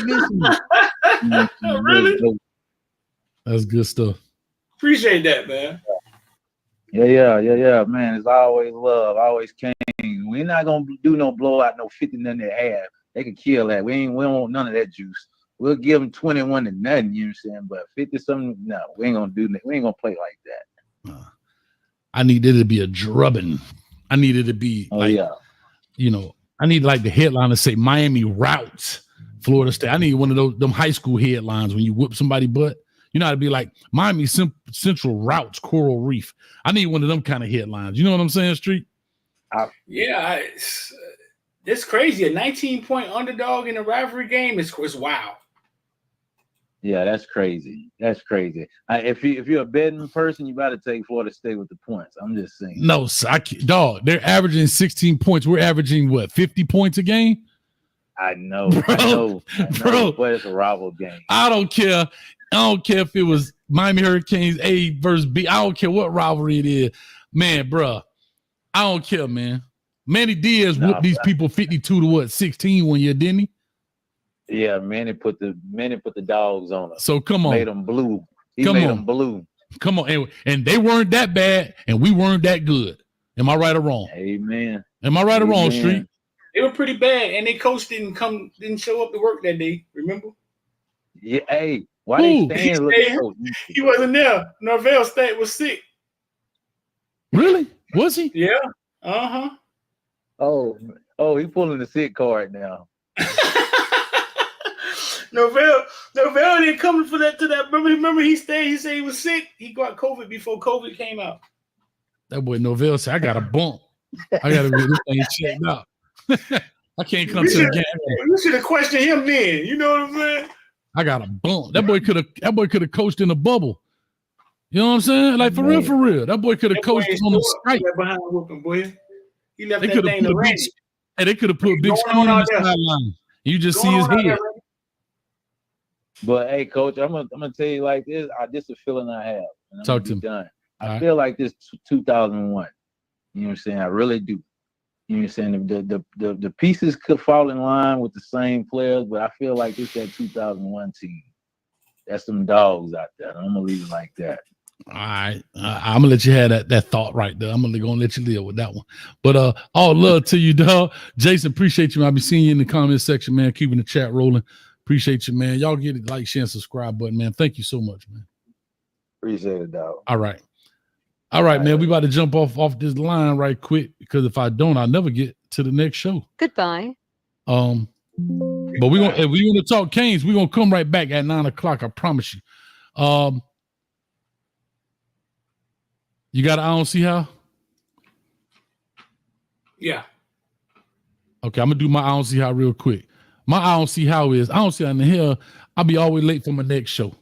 miss him? Really? That's good stuff. Appreciate that, man. Yeah, man. It's always love, always king. We're not gonna do no blowout, no 50 nothing at half. They can kill that. We don't want none of that juice. We'll give them 21 to nothing, you know what I'm saying? But 50 something, no, we ain't gonna do that. We ain't gonna play like that. I needed it to be a drubbing. I needed it to be I need like the headline to say Miami routes Florida State. I need one of them high school headlines when you whip somebody butt. You know how to be like Miami Central routes Coral Reef. I need one of them kind of headlines. You know what I'm saying, Street? It's crazy. A 19-point underdog in a rivalry game is wow. Yeah, that's crazy. That's crazy. If you're a betting person, you got to take Florida State with the points. I'm just saying. No, dog. They're averaging 16 points. We're averaging what, 50 points a game? I know, bro. But it's a rival game. I don't care. I don't care if it was Miami Hurricanes A versus B. I don't care what rivalry it is, man, bro. I don't care, man. Manny Diaz whooped these people 52 to 16 one year, didn't he? Yeah, Manny put the dogs on us. So come on, made them blue. He made them blue. Come on, and they weren't that bad, and we weren't that good. Am I right or wrong? Amen. Am I right or wrong, Street? They were pretty bad, and their coach didn't show up to work that day. Remember? Yeah. Hey, why they staying? He wasn't there. Norvell State was sick. Really? Was he? Yeah. Uh-huh. Oh, he pulling the sick card now. Norvell didn't come for that to that. Remember he stayed. He said he was sick. He got COVID before COVID came out. That boy Norvell said, "I got a bump. I got to get this thing checked out. I can't come to the game." You should have questioned him then. You know what I'm saying? I got a bump. That boy could have coached in a bubble. You know what I'm saying? Like for real. That boy could have coached on the Skype. Behind whooping, boy. He left They that thing to Randy. They could have put a big screen on the sideline. You just see his head. But hey, coach, I'm gonna tell you like this. This is a feeling I have. And I'm Talk to me. Done. I feel like this 2001. You know what I'm saying? I really do. You know what I'm saying? The pieces could fall in line with the same players, but I feel like it's that 2001 team. That's some dogs out there. I'm gonna leave it like that. All right, I'm gonna let you have that thought right there. I'm gonna let you live with that one. But all love to you, dog. Jason, appreciate you. I'll be seeing you in the comment section, man. Keeping the chat rolling. Appreciate you, man. Y'all get it, like, share, and subscribe button, man. Thank you so much, man. Appreciate it, dog. All right, man. We about to jump off this line right quick because if I don't, I'll never get to the next show. Goodbye. But if we want to talk Canes, we're gonna come right back at 9:00. I promise you. You got I don't see how? Yeah. Okay, I'm gonna do my I don't see how real quick. My I don't see how is I don't see how in the hell I'll be always late for my next show.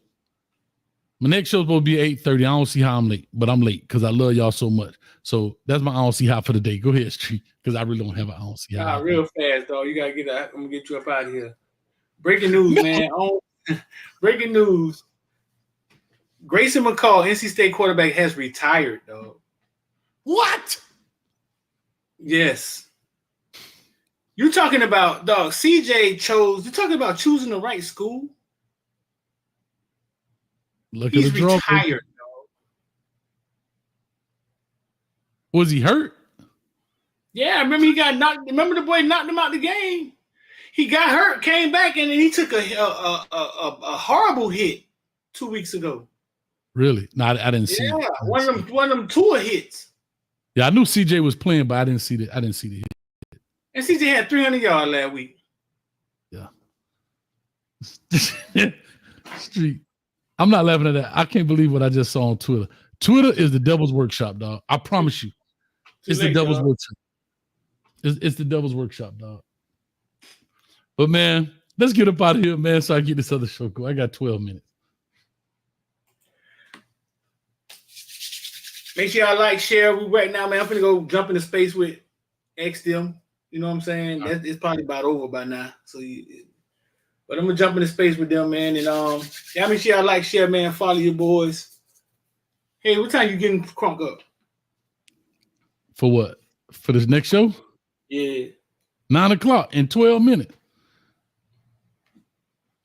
My next show's supposed to be 8:30. I don't see how I'm late, but I'm late because I love y'all so much. So that's my I don't see how for the day. Go ahead, Street, because I really don't have an I don't see how. Real fast, though. You gotta get that. I'm gonna get you up out of here. Breaking news, man. Breaking news. Grayson McCall, NC State quarterback, has retired, though. What? Yes. You're talking about, dog, CJ chose, you're talking about choosing the right school? He's retired, dog. Was he hurt? Yeah, remember he got knocked. Remember the boy knocked him out the game? He got hurt, came back, and then he took a horrible hit 2 weeks ago. Really? No, I didn't see. Yeah, one of them tour hits. Yeah, I knew CJ was playing, but I didn't see the hit. And CJ had 300 yards last week. Yeah. Street. I'm not laughing at that. I can't believe what I just saw on Twitter. Twitter is the devil's workshop, dog. I promise you. It's the devil's workshop. It's the devil's workshop, dog. But man, let's get up out of here, man, so I can get this other show going. I got 12 minutes. Make sure y'all like, share. We right now, man. I'm finna go jump into space with X them. You know what I'm saying? It's probably about over by now. But I'm gonna jump into space with them, man. And yeah, make sure y'all like, share, man. Follow your boys. Hey, what time you getting crunk up? For what? For this next show? Yeah. 9 o'clock in 12 minutes.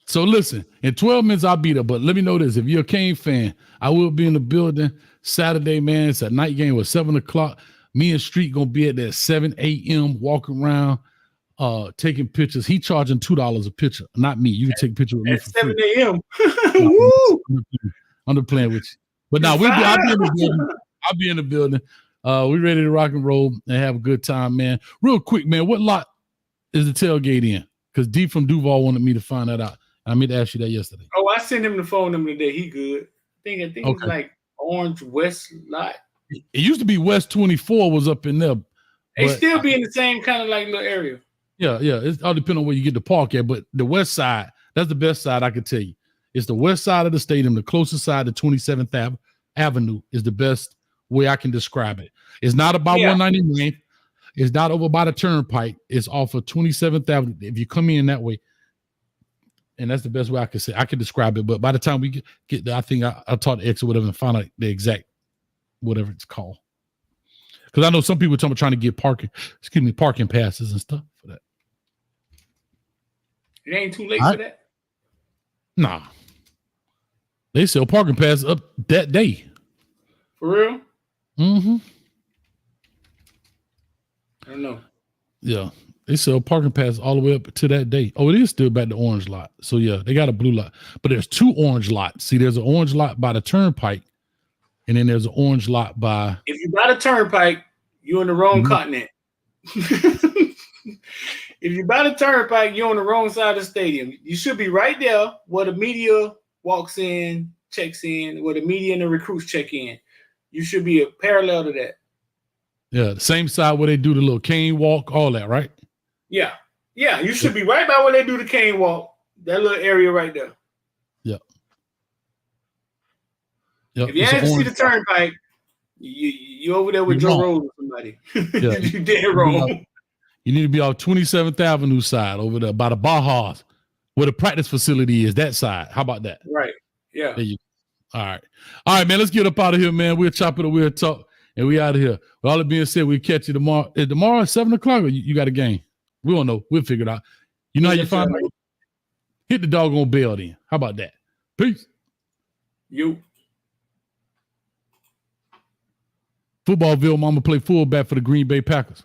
So listen, in 12 minutes I'll be there. But let me know this: if you're a Kane fan, I will be in the building Saturday, man. It's a night game at 7 o'clock. Me and Street gonna be at that 7 a.m. walking around, taking pictures. He charging $2 a picture, not me. You can take a picture with me At for 7 free. a.m. Woo! I'm just playing with you. But now I'll be in the building. I'll be in the building. We ready to rock and roll and have a good time, man. Real quick, man, what lot is the tailgate in? Because D from Duval wanted me to find that out. I meant to ask you that yesterday. Oh, I sent him the phone number today. He good. I think it's like Orange West lot. It used to be West 24 was up in there. They still be in the same kind of like little area. Yeah. It all depends on where you get the park at. But the west side, that's the best side I can tell you. It's the west side of the stadium. The closest side to 27th Avenue is the best way I can describe it. It's not about 199th. It's not over by the turnpike. It's off of 27th Avenue. If you come in that way, and that's the best way I can say. I can describe it. But by the time we get there, I think I'll talk to X or whatever and find out the exact whatever it's called. Because I know some people trying to get parking passes and stuff for that. It ain't too late for that. Nah. They sell parking passes up that day. For real? Mm-hmm. I don't know. Yeah. They sell parking passes all the way up to that day. Oh, it is still back to orange lot. So yeah, they got a blue lot. But there's two orange lots. See, there's an orange lot by the turnpike, and then there's an orange lot by. If you got a turnpike, you're on the wrong continent. If you buy the turnpike, you're on the wrong side of the stadium. You should be right there where the media walks in, checks in, where the media and the recruits check in. You should be parallel to that. Yeah, the same side where they do the little cane walk, all that, right? Yeah. Yeah, you should be right by where they do the cane walk. That little area right there. Yeah. If you ain't see the turnpike, you over there with Joe Rose or somebody. Yeah. You dead wrong. You need to be off 27th Avenue side over there by the Bajas, where the practice facility is, that side. How about that? Right. Yeah. There you go. All right, man. Let's get up out of here, man. We'll chop it or we'll talk, and we out of here. With all that being said, we'll catch you tomorrow. Is tomorrow at 7 o'clock or you got a game? We don't know. We'll figure it out. You know how you find out? Hit the doggone bell then. How about that? Peace. You. Footballville mama play fullback for the Green Bay Packers.